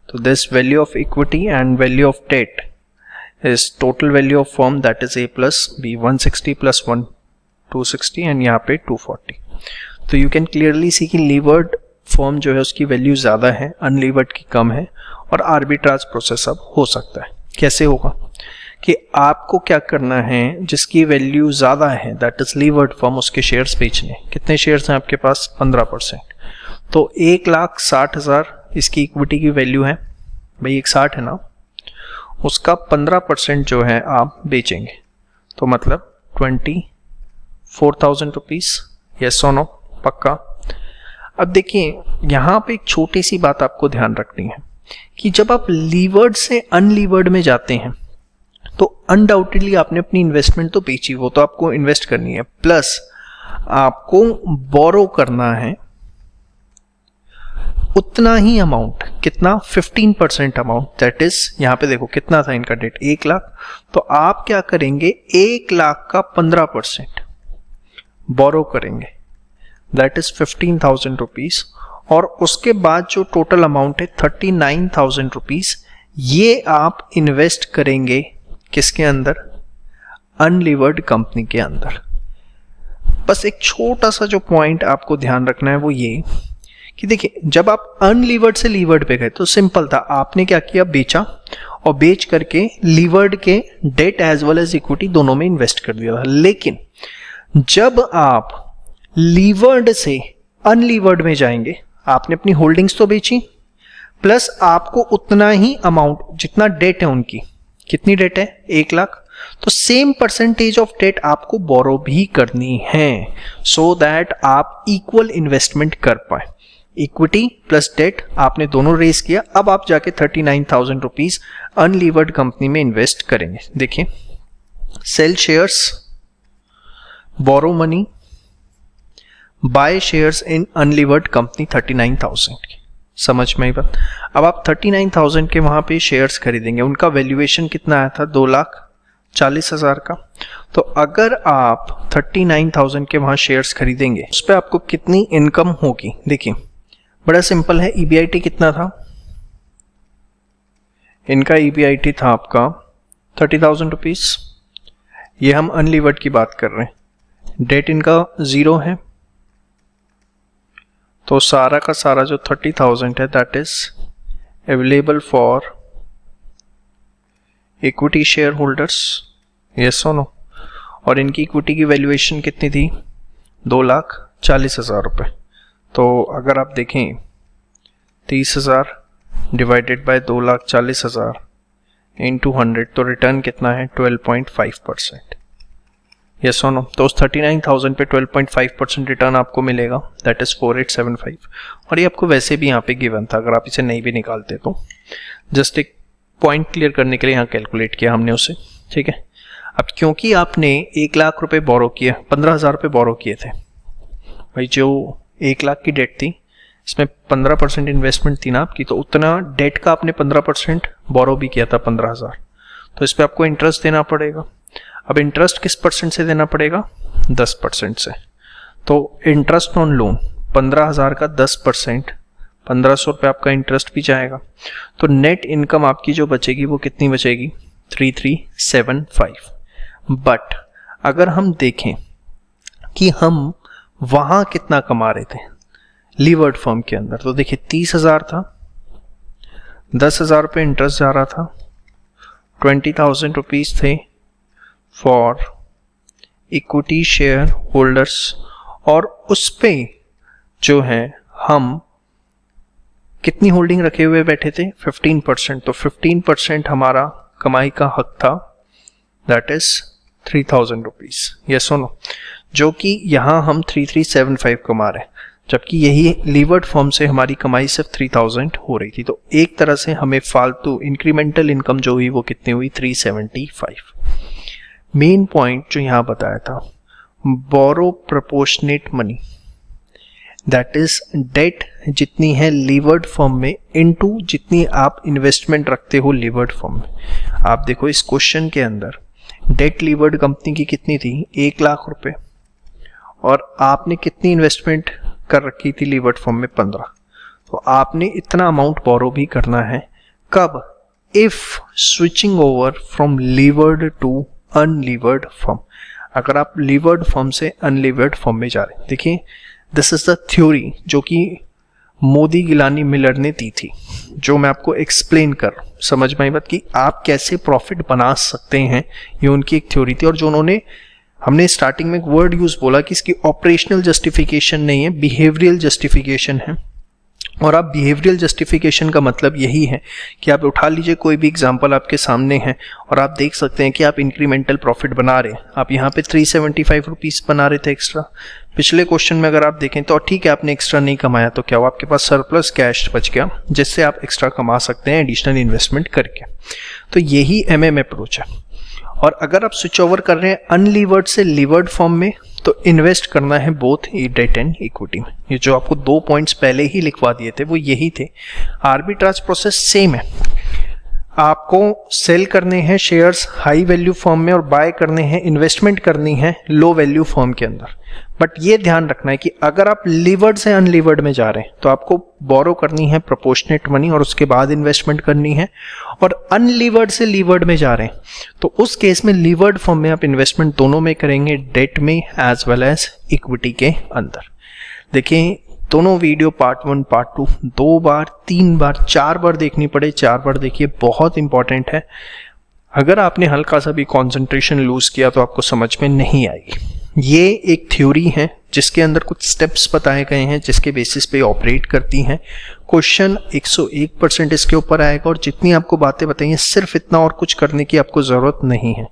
तो this value of equity and value of debt is total value of firm that is A plus B, 160 plus 1 260 and यहाँ पे 240। तो यू कैन क्लियरली सी कि लीवर्ड फर्म जो है उसकी वैल्यू ज़्यादा है, अनलीवर्ड की कम है, और आर्बिट्राज प्रोसेस अब हो सकता है। कैसे होगा कि आपको क्या करना है, जिसकी वैल्यू ज़्यादा है दैट इज लीवर्ड फर्म, उसके शेयर्स बेचने। कितने शेयर्स हैं आपके पास? 15%, तो 1,60,000 इसकी इक्विटी की वैल्यू है, भाई 1,60 है ना, उसका 15% जो है आप बेचेंगे, तो मतलब 24,000 रुपीज़। यस और नो? पक्का? अब देखिए यहाँ पे एक छोटी सी बात आपको ध्यान रखनी है कि जब आप लीवर्ड से अनलीवर्ड में जाते हैं तो अनडाउटेडली आपने अपनी इन्वेस्टमेंट तो बेची, वो तो आपको इन्वेस्ट करनी है, प्लस आपको बोरो करना है उतना ही अमाउंट। कितना? 15% अमाउंट, दैट इज यहाँ पे देखो कितना था इनका डेट 1 लाख, तो आप क्या करेंगे 1 लाख का 15% बोरो करेंगे, दैट इज 15,000 रुपीज, और उसके बाद जो टोटल अमाउंट है 39,000 रुपीज, ये आप इन्वेस्ट करेंगे किसके अंदर? अनलीवर्ड कंपनी के अंदर। बस एक छोटा सा जो पॉइंट आपको ध्यान रखना है वो ये कि देखिए जब आप अनलीवर्ड से लीवर्ड पे गए तो सिंपल था, आपने क्या किया, बेचा, और बेच करके लीवर्ड के debt as well as equity दोनों में इन्वेस्ट कर दिया था। लेकिन जब आप लीवर्ड से अनलीवर्ड में जाएंगे, आपने अपनी होल्डिंग्स तो बेची, प्लस आपको उतना ही अमाउंट जितना डेट है उनकी, कितनी डेट है? 1 लाख, तो सेम परसेंटेज ऑफ डेट आपको बोरो भी करनी है सो दैट आप इक्वल इन्वेस्टमेंट कर पाए। इक्विटी प्लस डेट आपने दोनों रेस किया, अब आप जाके 39,000 रुपीज अनलीवर्ड कंपनी में इन्वेस्ट करेंगे। देखिए, sell shares, borrow money, buy shares in unlevered company 39,000 की, समझ में आई बात। अब आप 39,000 के वहां पे शेयर्स खरीदेंगे, उनका वैल्यूएशन कितना आया था, 2,40,000 का। तो अगर आप 39,000 के वहां शेयर्स खरीदेंगे उस पर आपको कितनी इनकम होगी। देखिए बड़ा सिंपल है, ईबीआईटी कितना था, इनका ईबीआईटी था आपका 30,000 रुपीज, ये हम अनलीवर्ड की बात कर रहे हैं, डेट इनका 0 है, तो सारा का सारा जो 30,000 है that is available for equity share holders, yes और नो। और इनकी इक्विटी की वैल्यूएशन कितनी थी, 2,40,000 रुपये। तो अगर आप देखें 30,000 डिवाइडेड बाय 2,40,000 इंटू 100, तो रिटर्न कितना है, 12.5%, यस और नो। तो उस 39,000 पे 12.5% रिटर्न आपको मिलेगा, दैट इज 4875। और ये आपको वैसे भी यहाँ पे गिवन था, अगर आप इसे नहीं भी निकालते तो जस्ट एक पॉइंट क्लियर करने के लिए यहाँ कैलकुलेट किया हमने उसे, ठीक है। अब क्योंकि आपने 1 लाख रुपए बोरो किए, 15,000 रुपये बोरो किए थे भाई, जो 1 लाख की डेट थी इसमें 15% इन्वेस्टमेंट थी ना आपकी, तो उतना डेट का आपने 15% बोरो भी किया था 15,000, तो इस पर आपको इंटरेस्ट देना पड़ेगा। अब इंटरेस्ट किस परसेंट से देना पड़ेगा, 10% से। तो इंटरेस्ट ऑन लोन 15,000 का 10%, 1,500 रुपये आपका इंटरेस्ट भी जाएगा। तो नेट इनकम आपकी जो बचेगी वो कितनी बचेगी, 3,375। बट अगर हम देखें कि हम वहां कितना कमा रहे थे लीवर्ड फर्म के अंदर, तो देखिए 30,000 था, 10,000 रुपये इंटरेस्ट जा रहा था, 20,000 रुपीज थे फॉर इक्विटी शेयर होल्डर्स, और उस पे जो है हम कितनी होल्डिंग रखे हुए बैठे थे, 15%। तो 15% हमारा कमाई का हक था, दैट इज 3,000 रुपीज, यस और नो, जो कि यहां हम 3,375 कमा रहे हैं, जबकि यही लीवर्ड फॉर्म से हमारी कमाई सिर्फ 3,000 हो रही थी। तो एक तरह से हमें फालतू इंक्रीमेंटल इनकम जो हुई वो कितनी हुई, 375। मेन पॉइंट जो यहां बताया था, borrow proportionate money, that is debt जितनी है लीवर्ड फॉर्म में इनटू जितनी आप इन्वेस्टमेंट रखते हो लीवर्ड फॉर्म में। आप देखो इस क्वेश्चन के अंदर डेट लीवर्ड कंपनी की कितनी थी, 1 लाख रुपए, और आपने कितनी इन्वेस्टमेंट कर रखी थी लीवर्ड फॉर्म में, 15। तो आपने इतना अमाउंट बोरो भी करना है, कब, if switching over from levered to unlevered form, अगर आप लीवर्ड फॉर्म से अनलीवर्ड फॉर्म में जा रहे हैं। देखिए दिस इज द थ्योरी जो कि मोदी गिलानी मिलर ने दी थी, जो मैं आपको एक्सप्लेन कर, समझ में आई बात कि आप कैसे प्रॉफिट बना सकते हैं, ये उनकी एक थ्योरी थी। और जो उन्होंने, हमने स्टार्टिंग में एक वर्ड यूज बोला कि इसकी ऑपरेशनल जस्टिफिकेशन नहीं है, बिहेवियरल जस्टिफिकेशन है। और आप बिहेवियरल जस्टिफिकेशन का मतलब यही है कि आप उठा लीजिए कोई भी एग्जांपल आपके सामने है और आप देख सकते हैं कि आप इंक्रीमेंटल प्रॉफिट बना रहे हैं। आप यहाँ पे 375 रुपीज बना रहे थे एक्स्ट्रा, पिछले क्वेश्चन में अगर आप देखें तो ठीक है आपने एक्स्ट्रा नहीं कमाया, तो क्या हुआ, आपके पास सरप्लस कैश बच गया जिससे आप एक्स्ट्रा कमा सकते हैं एडिशनल इन्वेस्टमेंट करके। तो यही MM अप्रोच है। और अगर आप स्विच ओवर कर रहे हैं अनलीवर्ड से लीवर्ड फॉर्म में, तो इन्वेस्ट करना है बोथ डेट एंड इक्विटी में। ये जो आपको 2 पॉइंट्स पहले ही लिखवा दिए थे वो यही थे। आर्बिट्राज प्रोसेस सेम है, आपको सेल करने हैं शेयर्स हाई वैल्यू फॉर्म में और बाय करने हैं, इन्वेस्टमेंट करनी है लो वैल्यू फॉर्म के अंदर। बट ये ध्यान रखना है कि अगर आप लीवर्ड से अनलीवर्ड में जा रहे हैं तो आपको बोरो करनी है प्रोपोर्शनेट मनी और उसके बाद इन्वेस्टमेंट करनी है, और अनलीवर्ड से लीवर्ड में जा रहे हैं तो उस केस में लीवर्ड फॉर्म में आप इन्वेस्टमेंट दोनों में करेंगे, डेट में एज वेल एज इक्विटी के अंदर। देखिए दोनों वीडियो पार्ट 1 पार्ट 2 2 बार 3 बार 4 बार देखनी पड़े, 4 बार देखिए, बहुत इंपॉर्टेंट है। अगर आपने हल्का सा भी कंसंट्रेशन लूज किया तो आपको समझ में नहीं आएगी। ये एक थ्योरी है, जिसके अंदर कुछ स्टेप्स बताए गए हैं जिसके बेसिस पे ऑपरेट करती हैं। क्वेश्चन 101% इसके ऊपर आएगा और जितनी आपको बातें बताइए सिर्फ इतना और कुछ करने की आपको ज़रूरत नहीं है।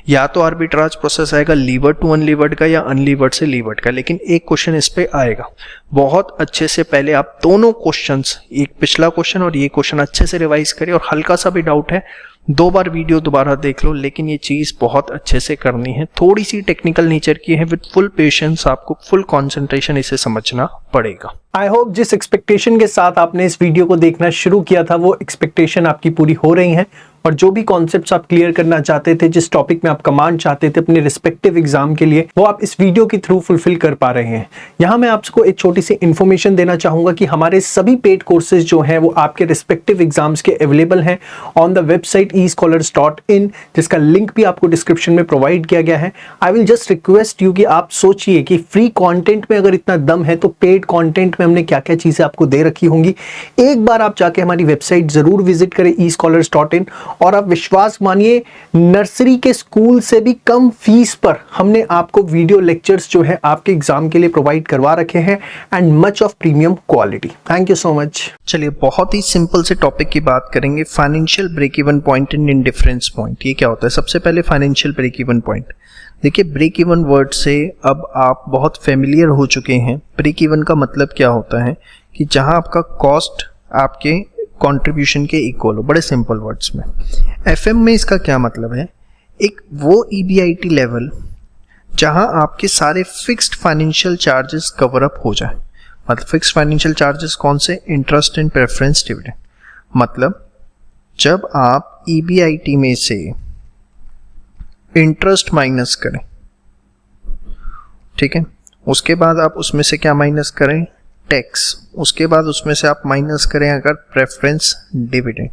या तो आर्बिट्राज प्रोसेस आएगा लीवर्ड टू अनलीवर्ड का या अनलीवर्ड से लीवर्ड का, लेकिन एक क्वेश्चन इस पे आएगा। बहुत अच्छे से पहले आप दोनों क्वेश्चंस, एक पिछला क्वेश्चन और ये क्वेश्चन अच्छे से रिवाइज करिए, और हल्का सा भी डाउट है 2 बार वीडियो दोबारा देख लो, लेकिन ये चीज़ बहुत अच्छे से करनी है। थोड़ी सी टेक्निकल नेचर की है, विद फुल पेशेंस आपको फुल कंसंट्रेशन इसे समझना पड़ेगा। आई होप जिस एक्सपेक्टेशन के साथ आपने इस वीडियो को देखना शुरू किया था वो एक्सपेक्टेशन आपकी पूरी हो रही है, और जो भी कॉन्सेप्ट्स आप क्लियर करना चाहते थे, जिस टॉपिक में आप कमांड चाहते थे अपने रिस्पेक्टिव एग्जाम के लिए, वो आप इस वीडियो के थ्रू फुलफिल कर पा रहे हैं। यहाँ मैं आपको एक छोटी सी इन्फॉर्मेशन देना चाहूंगा कि हमारे सभी पेड कोर्सेज जो हैं वो आपके रिस्पेक्टिव एग्जाम्स के अवेलेबल हैं ऑन द वेबसाइट escholars.in, जिसका लिंक भी आपको डिस्क्रिप्शन में प्रोवाइड किया गया है। I will just request you कि आप सोचिए कि फ्री कॉन्टेंट में अगर इतना दम है तो पेड कॉन्टेंट में हमने क्या क्या चीजें आपको दे रखी होंगी। एक बार आप जाके हमारी वेबसाइट जरूर विजिट करें escholars.in, और आप विश्वास मानिए नर्सरी के स्कूल से भी कम फीस पर हमने आपको वीडियो लेक्चर्स जो है आपके एग्जाम के लिए प्रोवाइड करवा रखे हैं, and much of premium quality. Thank you so much. चलिए बहुत ही सिंपल से टॉपिक की बात करेंगे, financial break even point and indifference point. ये क्या होता है? सबसे पहले फाइनेंशियल ब्रेक इवन पॉइंट। देखिए ब्रेक इवन वर्ड से अब आप बहुत फेमिलियर हो चुके हैं। ब्रेक इवन का मतलब क्या होता है कि जहां आपका कॉस्ट आपके कंट्रीब्यूशन के इक्वल हो, बड़े सिंपल वर्ड्स में। एफएम में इसका क्या मतलब है? एक वो ईबीआईटी लेवल जहां आपके सारे fixed financial charges cover up हो जाए। मतलब फिक्स्ड फाइनेंशियल चार्जेस कौन से? Interest and preference dividend. मतलब जब आप ईबीआईटी में से इंटरेस्ट माइनस करें, ठीक है, उसके बाद आप उसमें से क्या माइनस करें? टैक्स। उसके बाद उसमें से आप माइनस करें अगर प्रेफरेंस डिविडेंड,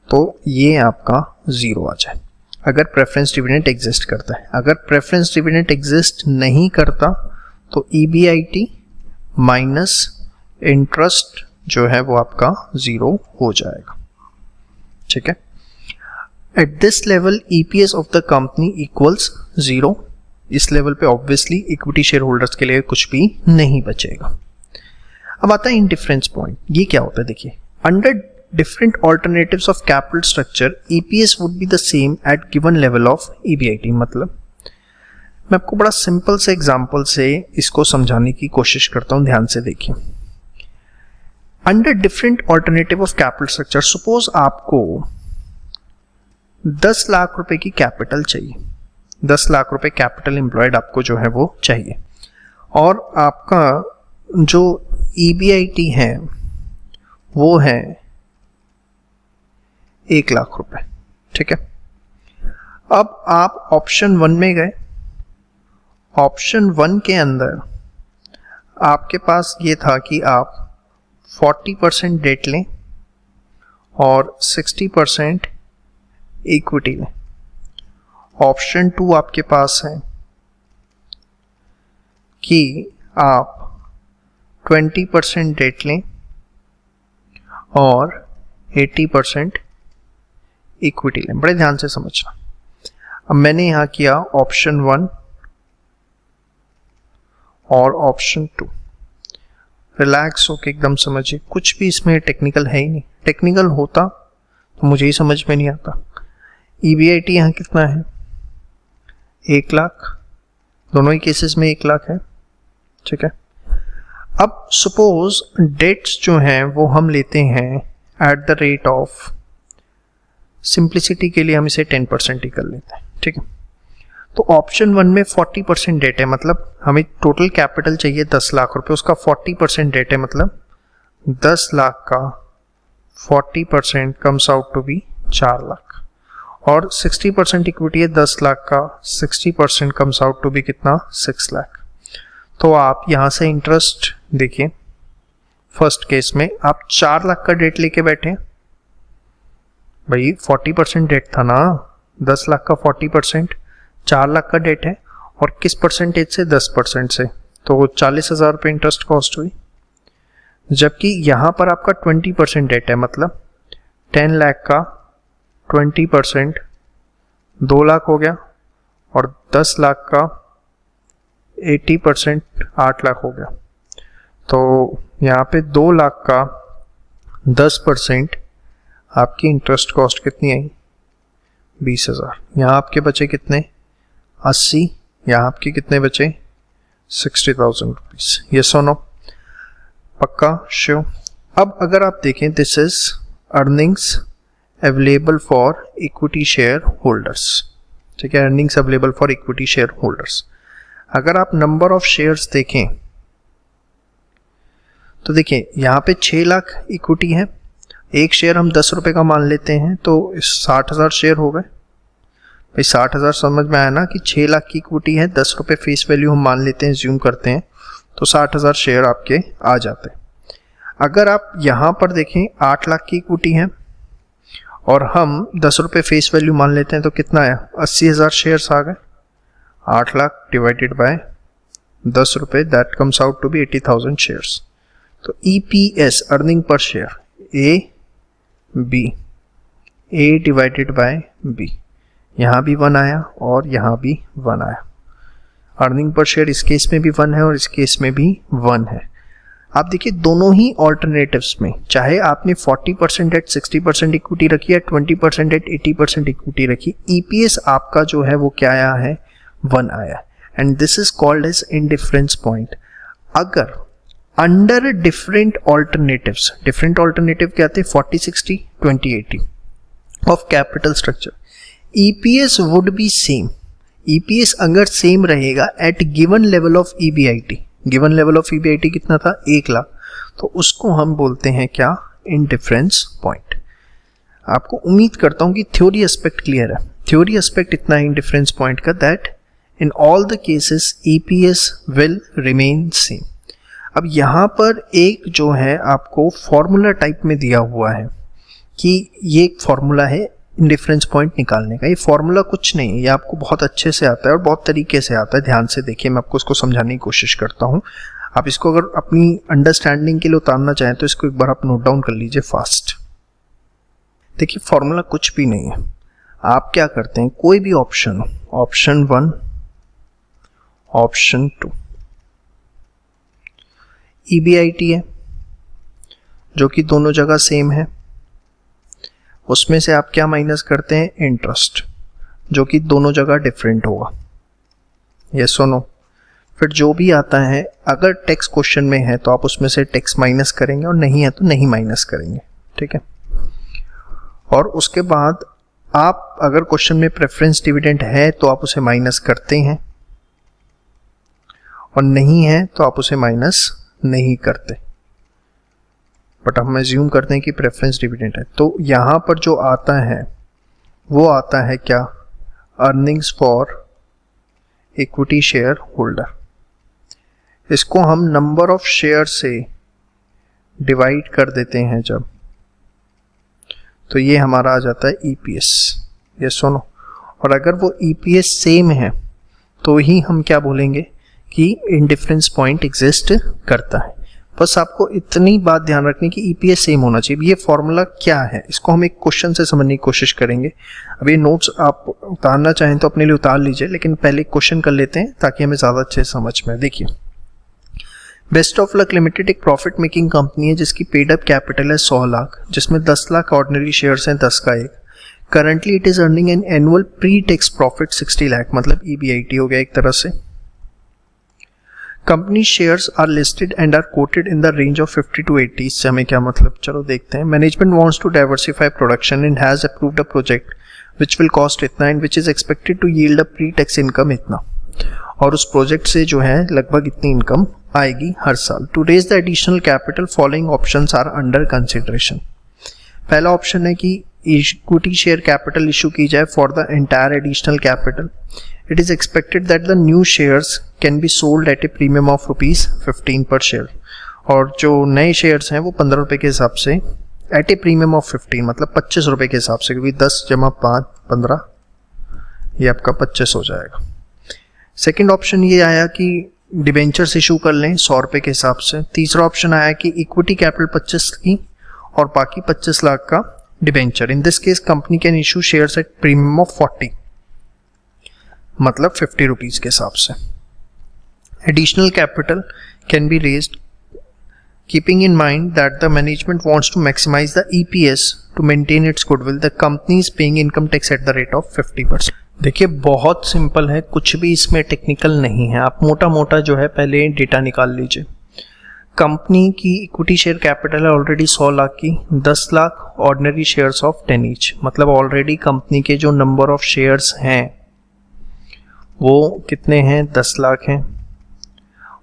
तो ये आपका 0 आ जाए अगर प्रेफरेंस डिविडेंड एग्जिस्ट करता है। अगर प्रेफरेंस डिविडेंड एग्जिस्ट नहीं करता तो ईबीआईटी माइनस इंटरेस्ट जो है वो आपका 0 हो जाएगा, ठीक है। At this level EPS of the company equals 0। इस लेवल पे ऑब्वियसली इक्विटी शेयर होल्डर्स के लिए कुछ भी नहीं बचेगा। अब आता है इंडिफरेंस पॉइंट। ये क्या होता है? देखिए under different alternatives of capital structure EPS would be the same at given level of EBIT. मतलब मैं आपको बड़ा सिंपल से एग्जांपल से इसको समझाने की कोशिश करता हूं, ध्यान से देखिए। Under different alternative of capital structure, suppose आपको 10 लाख रुपए की कैपिटल चाहिए, 10 लाख रुपए कैपिटल एम्प्लॉयड आपको जो है वो चाहिए, और आपका जो ईबीआईटी है वो है 1 लाख रुपए, ठीक है। अब आप ऑप्शन 1 में गए। ऑप्शन 1 के अंदर आपके पास ये था कि आप 40% डेट लें और 60% इक्विटी लें। ऑप्शन 2 आपके पास है कि आप 20% डेट लें और 80% इक्विटी लें। बड़े ध्यान से समझना। अब मैंने यहां किया ऑप्शन 1 और ऑप्शन 2। रिलैक्स होके एकदम समझिए, कुछ भी इसमें टेक्निकल है ही नहीं। टेक्निकल होता तो मुझे ही समझ में नहीं आता। ईबीआईटी यहां कितना है? 1 लाख, दोनों ही केसेस में 1 लाख है, ठीक है। अब सपोज डेट्स जो हैं वो हम लेते हैं eight the rate of, simplicity के लिए हम इसे 10% ही कर लेते हैं, ठीक है। तो ऑप्शन 1 में 40% डेट है, मतलब हमें टोटल कैपिटल चाहिए 10 लाख रुपए, उसका 40% डेट है, मतलब 10 लाख का 40% comes out to be 4 lakh, और 60% इक्विटी है 10 लाख का, 60% कम्स आउट टू बी कितना? 6 लाख। तो आप यहां से इंटरेस्ट देखिए, फर्स्ट केस में आप 4 लाख का डेट लेके बैठे भाई, 40% डेट था ना, 10 लाख का 40%, 4 लाख का डेट है, और किस परसेंटेज से? 10% से, तो 40,000 रुपये इंटरेस्ट कॉस्ट हुई। जबकि यहां पर आपका 20% डेट है, मतलब 10 लाख का 20% 2 लाख हो गया, और 10 लाख का 80% 8 लाख हो गया, तो यहाँ पे 2 लाख का 10% आपकी इंटरेस्ट कॉस्ट कितनी आई? 20,000। यहाँ आपके बचे कितने? 80। यहाँ आपके कितने बचे? 60,000 रुपीज। ये सुनो, पक्का श्योर। अब अगर आप देखें, this is earnings available for equity share holders, ठीक है, earnings available for equity share holders. अगर आप नंबर ऑफ शेयर्स देखें तो देखिए यहाँ पे 6 लाख इक्विटी है, एक शेयर हम 10 रुपए का मान लेते हैं तो 60,000 शेयर हो गए। भाई 60,000 समझ में आया ना कि 6 लाख की इक्विटी है, 10 रुपए फेस वैल्यू हम मान लेते हैं, ज्यूम करते हैं, तो 60,000 शेयर आपके आ जाते हैं। अगर आप यहाँ पर देखें 8 लाख की इक्विटी है और हम 10 रुपए फेस वैल्यू मान लेते हैं तो कितना आया? 80,000 शेयर्स आ गए। 8 लाख डिवाइडेड बाय 10 रुपए, that comes out to be 80,000 shares. तो EPS earning per share A divided by B, यहाँ भी 1 आया और यहाँ भी 1 आया। अर्निंग पर शेयर इस केस में भी 1 है और इस केस में भी 1 है। आप देखिए दोनों ही ऑल्टरनेटिव्स में, चाहे आपने 40% एट 60% इक्विटी रखी है, 20% एट 80% इक्विटी रखी, EPS आपका जो है वो क्या आया है? 1 आया। And this is called as indifference point. अगर अंडर डिफरेंट ऑल्टरनेटिव क्या थे? 40-60, 20-80 of capital structure, EPS would be same. EPS अगर सेम रहेगा at given level of EBIT, given level of EBIT कितना था? 1 लाख, तो उसको हम बोलते हैं क्या? Indifference point. आपको उम्मीद करता हूं कि थ्योरी एस्पेक्ट क्लियर है। थ्योरी एस्पेक्ट इतना है इंडिफरेंस पॉइंट का, that in all the cases EPS will remain same. अब यहाँ पर एक जो है आपको फॉर्मूला टाइप में दिया हुआ है कि ये एक फॉर्मूला है इंडिफरेंस पॉइंट निकालने का। ये फॉर्मूला कुछ नहीं है, ये आपको बहुत अच्छे से आता है और बहुत तरीके से आता है। ध्यान से देखिए, मैं आपको इसको समझाने की कोशिश करता हूँ। आप इसको अगर अपनी अंडरस्टैंडिंग के लिए उतारना चाहें तो इसको एक बार आप नोट डाउन कर लीजिए फास्ट। देखिए फॉर्मूला कुछ भी नहीं है। आप क्या करते हैं, कोई भी ऑप्शन, ऑप्शन 1, ऑप्शन 2, EBIT है जो कि दोनों जगह सेम है, उसमें से आप क्या माइनस करते हैं? इंटरेस्ट, जो कि दोनों जगह डिफरेंट होगा। ये सुनो, फिर जो भी आता है, अगर टैक्स क्वेश्चन में है तो आप उसमें से टैक्स माइनस करेंगे और नहीं है तो नहीं माइनस करेंगे, ठीक है। और उसके बाद आप अगर क्वेश्चन में प्रेफरेंस डिविडेंड है तो आप उसे माइनस करते हैं और नहीं है तो आप उसे माइनस नहीं करते, बट हम एज्यूम करते हैं कि प्रेफरेंस डिविडेंड है। तो यहां पर जो आता है वो आता है क्या? Earnings for equity share holder. इसको हम नंबर ऑफ शेयर से डिवाइड कर देते हैं जब, तो ये हमारा आ जाता है EPS। ये सुनो, और अगर वो EPS सेम है तो ही हम क्या बोलेंगे कि इंडिफरेंस पॉइंट एग्जिस्ट करता है। बस आपको इतनी बात ध्यान रखनी कि EPS सेम होना चाहिए। ये फॉर्मूला क्या है, इसको हम एक क्वेश्चन से समझने की कोशिश करेंगे। अब ये नोट्स आप उतारना चाहें तो अपने लिए उतार लीजिए, लेकिन पहले क्वेश्चन कर लेते हैं ताकि हमें ज़्यादा अच्छे समझ में। देखिए, बेस्ट ऑफ लक लिमिटेड एक प्रॉफिट मेकिंग कंपनी है जिसकी पेड अप कैपिटल है 100 लाख, जिसमें 10 लाख ऑर्डिनरी शेयर्स हैं, 10 का एक। Currently it is earning an annual pre tax profit 60 lakh, मतलब EBIT हो गया एक तरह से। Company shares are listed and are quoted in the range of 50 to 80। इससे हमें क्या मतलब, चलो देखते हैं। Management wants to diversify production and has approved a project which will cost इतना and which is expected to yield a pre tax income इतना, और उस प्रोजेक्ट से जो है लगभग इतनी इनकम आएगी हर साल। To raise the additional capital following options are under consideration. पहला ऑप्शन है कि इक्विटी शेयर कैपिटल इशू की जाए for the entire additional capital. It is expected that the new shares can be sold at a premium of ₹15 per share, और जो नए shares हैं वो 15 रुपए के हिसाब से एट ए प्रीमियम ऑफ 15, मतलब 25 रुपए के हिसाब से, क्योंकि 10 जमा 5 15 ये आपका 25 हो जाएगा। सेकेंड ऑप्शन ये आया कि डिबेंचर्स इशू कर लें 100 रुपए के हिसाब से। तीसरा ऑप्शन आया कि इक्विटी कैपिटल 25 की और बाकी 25 लाख का debenture. In this case company can issue shares at premium of 40, मतलब 50 रुपीज के हिसाब से। Additional capital can be raised keeping in mind that the management wants to maximize the EPS to maintain its goodwill. The company is paying income tax at the rate of 50%. देखिए बहुत simple है, कुछ भी इसमें technical नहीं है. आप मोटा मोटा जो है पहले डेटा निकाल लीजिए. कंपनी की इक्विटी शेयर कैपिटल है ऑलरेडी 100 लाख की, 10 lakh ordinary shares of 10 each, मतलब ऑलरेडी कंपनी के जो नंबर ऑफ शेयर्स हैं वो कितने हैं, 10 लाख हैं.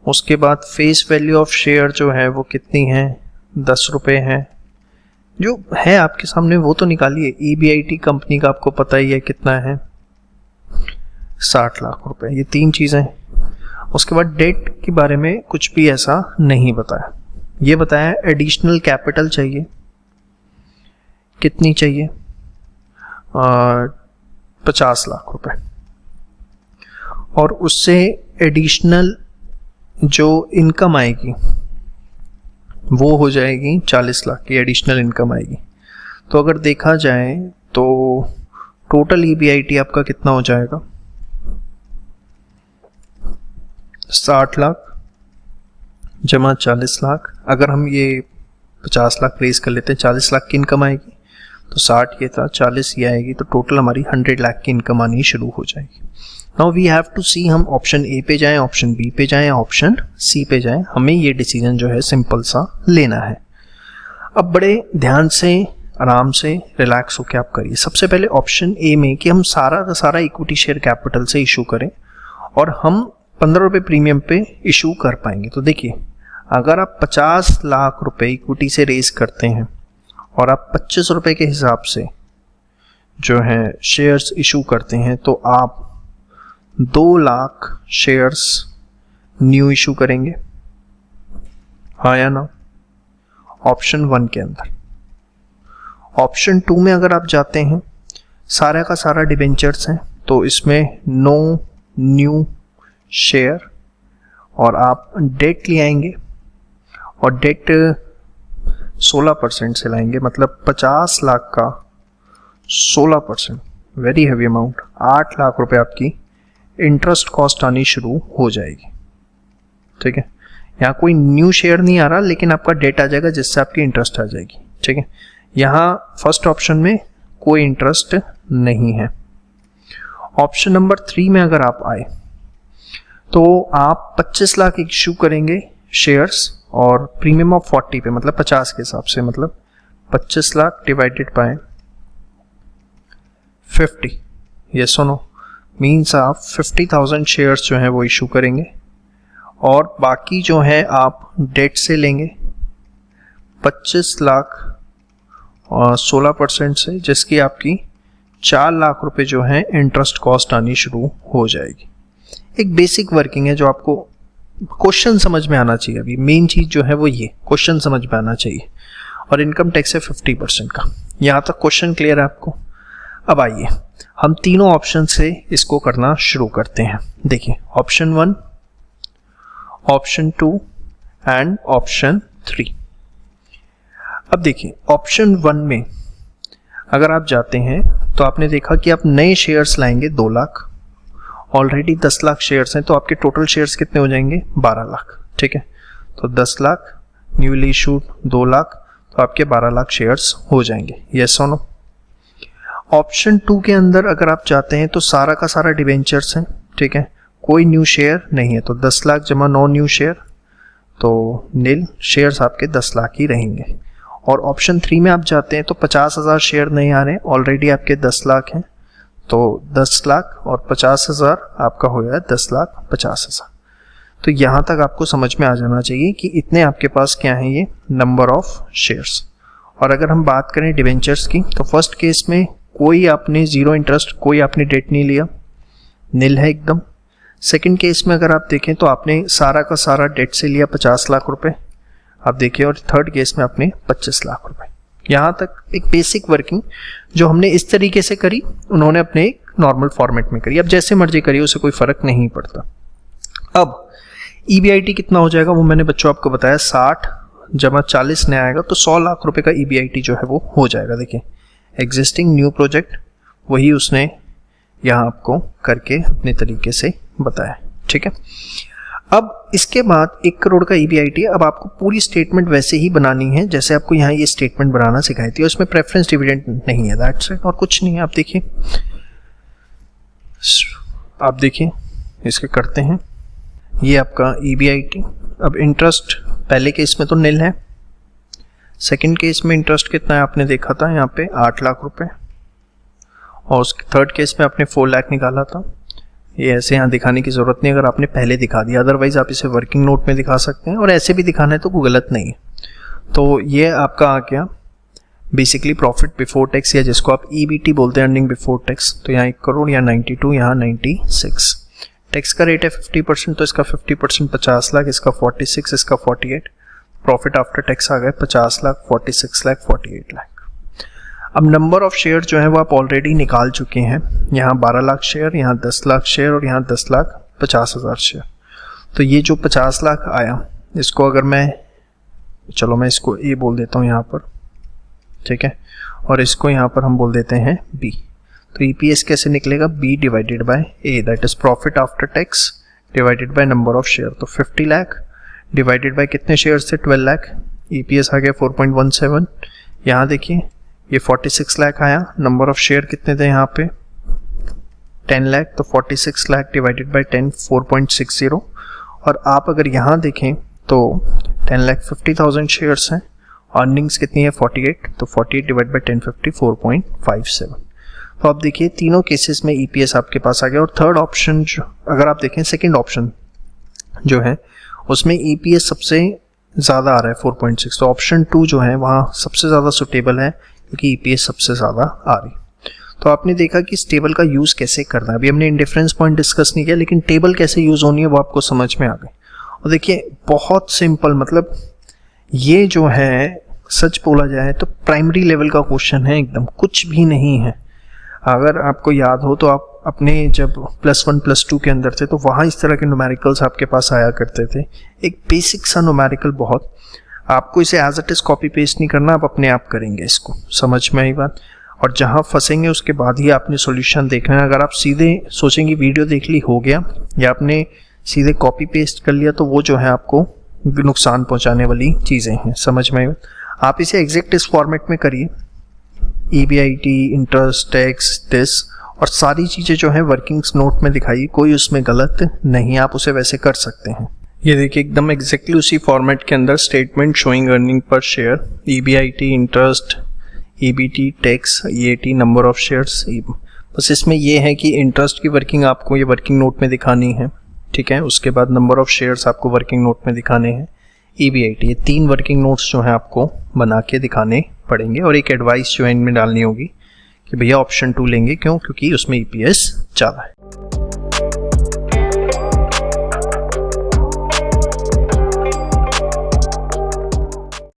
उसके बाद फेस वैल्यू ऑफ शेयर जो है वो कितनी है, 10 रुपये है. जो है आपके सामने वो तो निकालिए. EBIT कंपनी का आपको पता ही है कितना है, 60 लाख रुपए. ये 3 चीज़ें. उसके बाद डेट के बारे में कुछ भी ऐसा नहीं बताया. ये बताया एडिशनल कैपिटल चाहिए, कितनी चाहिए, 50 लाख रुपए. और उससे एडिशनल जो इनकम आएगी वो हो जाएगी 40 लाख की एडिशनल इनकम आएगी. तो अगर देखा जाए तो टोटल EBIT आपका कितना हो जाएगा, 60 लाख जमा 40 लाख. अगर हम ये 50 लाख रेज कर लेते हैं, 40 लाख की इनकम आएगी तो 60 ये था, 40 ये आएगी, तो टोटल हमारी 100 लाख की इनकम आनी शुरू हो जाएगी. नाउ वी हैव टू सी हम ऑप्शन ए पे जाएं, ऑप्शन बी पे जाएं, ऑप्शन सी पे जाएं. हमें ये डिसीजन जो है सिंपल सा लेना है. अब बड़े ध्यान से आराम से रिलैक्स होकर आप करिए. सबसे पहले ऑप्शन ए में कि हम सारा का सारा इक्विटी शेयर कैपिटल से इशू करें और हम 15 रुपये प्रीमियम पे इशू कर पाएंगे. तो देखिए अगर आप 50 लाख रुपए इक्विटी से रेज करते हैं और आप 25 रुपये के हिसाब से जो है शेयर्स इशू करते हैं तो आप 2 लाख शेयर्स न्यू इशू करेंगे, हाँ या ना, ऑप्शन 1 के अंदर. ऑप्शन 2 में अगर आप जाते हैं, सारा का सारा डिबेंचर्स हैं तो इसमें नो न्यू शेयर और आप डेट ले आएंगे और डेट 16% से लाएंगे, मतलब 50 लाख का 16%, वेरी हैवी अमाउंट. 8 लाख रुपए आपकी इंटरेस्ट कॉस्ट आनी शुरू हो जाएगी. ठीक है, यहाँ कोई न्यू शेयर नहीं आ रहा लेकिन आपका डेट आ जाएगा जिससे आपकी इंटरेस्ट आ जाएगी. ठीक है, यहाँ फर्स्ट ऑप्शन में कोई इंटरेस्ट नहीं है. ऑप्शन नंबर 3 में अगर आप आए तो आप 25 लाख इशू करेंगे शेयर्स और प्रीमियम ऑफ 40 पे, मतलब 50 के हिसाब से, मतलब 25 लाख डिवाइडेड बाय 50, यस और नो, मीन्स आप 50,000 शेयर्स जो है वो इशू करेंगे और बाकी जो है आप डेट से लेंगे 25 लाख और 16% से, जिसकी आपकी 4 लाख रुपए जो है इंटरेस्ट कॉस्ट आनी शुरू हो जाएगी. एक बेसिक वर्किंग है जो आपको क्वेश्चन समझ में आना चाहिए. अभी मेन चीज जो है वो ये क्वेश्चन समझ में आना चाहिए. और इनकम टैक्स है 50% का. यहाँ तक क्वेश्चन क्लियर है आपको. अब आइए हम तीनों ऑप्शन से इसको करना शुरू करते हैं. देखिए ऑप्शन 1, ऑप्शन 2 एंड ऑप्शन 3. अब देखिए ऑप्शन 1 में अगर आप जाते हैं तो आपने देखा कि आप नए शेयर्स लाएंगे 2 लाख, ऑलरेडी 10 लाख शेयर्स हैं तो आपके टोटल शेयर्स कितने हो जाएंगे, 12 लाख. ठीक है, तो 10 लाख न्यूली इशूड 2 लाख, तो आपके 12 लाख शेयर्स हो जाएंगे, यस और नो. ऑप्शन 2 के अंदर अगर आप जाते हैं तो सारा का सारा डिवेंचर्स हैं. ठीक है, कोई न्यू शेयर नहीं है, तो 10 लाख जमा 9 न्यू शेयर, तो नील शेयर्स आपके 10 लाख ही रहेंगे. और ऑप्शन 3 में आप जाते हैं तो 50,000 शेयर नहीं आ रहे, ऑलरेडी आपके 10 लाख हैं, तो 10 लाख और 50,000 आपका हो गया 10,50,000. तो यहाँ तक आपको समझ में आ जाना चाहिए कि इतने आपके पास क्या है, ये नंबर ऑफ शेयर्स. और अगर हम बात करें डिवेंचर्स की तो फर्स्ट केस में कोई आपने जीरो इंटरेस्ट, कोई आपने डेट नहीं लिया, नील है एकदम. सेकंड केस में अगर आप देखें तो आपने सारा का सारा डेट से लिया 50 लाख रुपए, आप देखिए. और थर्ड केस में आपने 25 लाख रुपए. यहाँ तक एक बेसिक वर्किंग जो हमने इस तरीके से करी, उन्होंने अपने एक नॉर्मल फॉर्मेट में करी. अब जैसे मर्जी करिए, उससे कोई फर्क नहीं पड़ता. अब EBIT कितना हो जाएगा वो मैंने बच्चों आपको बताया, 60 जमा 40 नया आएगा तो 100 लाख रुपए का EBIT जो है वो हो जाएगा. देखिए एग्जिस्टिंग न्यू प्रोजेक्ट वही उसने यहाँ आपको करके अपने तरीके से बताया. ठीक है, अब इसके बाद 1 करोड़ का EBIT। अब आपको पूरी स्टेटमेंट वैसे ही बनानी है जैसे आपको यहाँ ये स्टेटमेंट बनाना सिखाई थी, उसमें प्रेफरेंस डिविडेंड नहीं है, दैट्स इट, और कुछ नहीं है। आप देखिए इसके करते हैं, ये आपका EBIT। अब इंटरेस्ट पहले केस में तो निल है, सेकंड केस में इंटरेस्ट कितना है आपने देखा था यहाँ पे 8 लाख रुपए, और उसके थर्ड केस में आपने 4 लाख निकाला था। ये ऐसे यहाँ दिखाने की ज़रूरत नहीं अगर आपने पहले दिखा दिया, अदरवाइज आप इसे वर्किंग नोट में दिखा सकते हैं, और ऐसे भी दिखाना है तो कोई गलत नहीं है। तो ये आपका आ गया बेसिकली प्रॉफिट बिफोर टैक्स, या जिसको आप EBT बोलते हैं, अर्निंग बिफोर टैक्स। तो यहाँ 1 करोड़, यहाँ 92, यहाँ 96। टैक्स का रेट है 50%, तो इसका 50% 50 लाख, इसका 46, इसका 48। प्रॉफिट आफ्टर टैक्स आ गया 50 लाख, 46 लाख, 48 लाख। अब नंबर ऑफ शेयर जो है वो आप ऑलरेडी निकाल चुके हैं, यहाँ 12 लाख शेयर, यहाँ 10 लाख शेयर, और यहाँ 10 लाख 50,000 शेयर। तो ये जो 50 लाख आया, इसको अगर मैं इसको A बोल देता हूँ यहाँ पर, ठीक है, और इसको यहाँ पर हम बोल देते हैं B। तो EPS कैसे निकलेगा, B divided by A, that is profit after tax divided by number of share. तो 50 लाख डिवाइडेड बाय कितने शेयर से, 12 लाख, EPS आ गया 4.17। यहाँ देखिए ये 46 लाख आया, नंबर ऑफ शेयर कितने थे यहाँ पे 10 लाख, तो 46 लाख डिवाइडेड बाय 10 4.60। और आप अगर यहाँ देखें तो 10,50,000 शेयर्स हैं, अर्निंग्स कितनी है 48, तो 48 डिवाइड बाय 1050 4.57। तो आप देखिए तीनों केसेस में EPS आपके पास आ गया। और थर्ड ऑप्शन जो अगर आप देखें, सेकंड ऑप्शन जो है उसमें EPS सबसे ज़्यादा आ रहा है 4.6, तो ऑप्शन 2 जो है वहाँ सबसे ज़्यादा सुटेबल है क्योंकि EPS सबसे ज़्यादा आ रही। तो आपने देखा कि इस टेबल का यूज़ कैसे करना है। अभी हमने इंडिफरेंस पॉइंट डिस्कस नहीं किया, लेकिन टेबल कैसे यूज़ होनी है वो आपको समझ में आ गई। और देखिए बहुत सिंपल, मतलब ये जो है सच बोला जाए तो प्राइमरी लेवल का क्वेश्चन है, एकदम कुछ भी नहीं है। अगर आपको याद हो तो आप अपने जब +1 +2 के अंदर थे तो वहाँ इस तरह के न्यूमेरिकल्स आपके पास आया करते थे, एक बेसिक सा न्यूमेरिकल। बहुत आपको इसे as it is copy paste नहीं करना, आप अपने आप करेंगे इसको, समझ में आई बात। और जहाँ फंसेंगे उसके बाद ही आपने सॉल्यूशन देखना है। अगर आप सीधे सोचेंगे वीडियो देख ली हो गया, या आपने सीधे कॉपी पेस्ट कर लिया, तो वो जो है आपको नुकसान पहुँचाने वाली चीज़ें हैं, समझ में आई बात। आप इसे एग्जैक्ट इस फॉर्मेट में करिए, EBIT, इंटरेस्ट, टैक्स, दिस, और सारी चीज़ें जो है वर्किंग्स नोट में दिखाइए, कोई उसमें गलत नहीं, आप उसे वैसे कर सकते हैं। ये देखिए एकदम एग्जैक्टली उसी फॉर्मेट के अंदर statement showing earning per share, EBIT, interest, EBT, tax, EAT, number of shares. बस इसमें ये है कि इंटरेस्ट की वर्किंग आपको ये वर्किंग नोट में दिखानी है, ठीक है। उसके बाद नंबर ऑफ शेयर्स आपको वर्किंग नोट में दिखाने हैं, EBIT, ये 3 वर्किंग नोट्स जो हैं आपको बना के दिखाने पड़ेंगे। और एक एडवाइस जो है इनमें डालनी होगी कि भैया ऑप्शन 2 लेंगे, क्यों, क्योंकि उसमें EPS ज़्यादा है।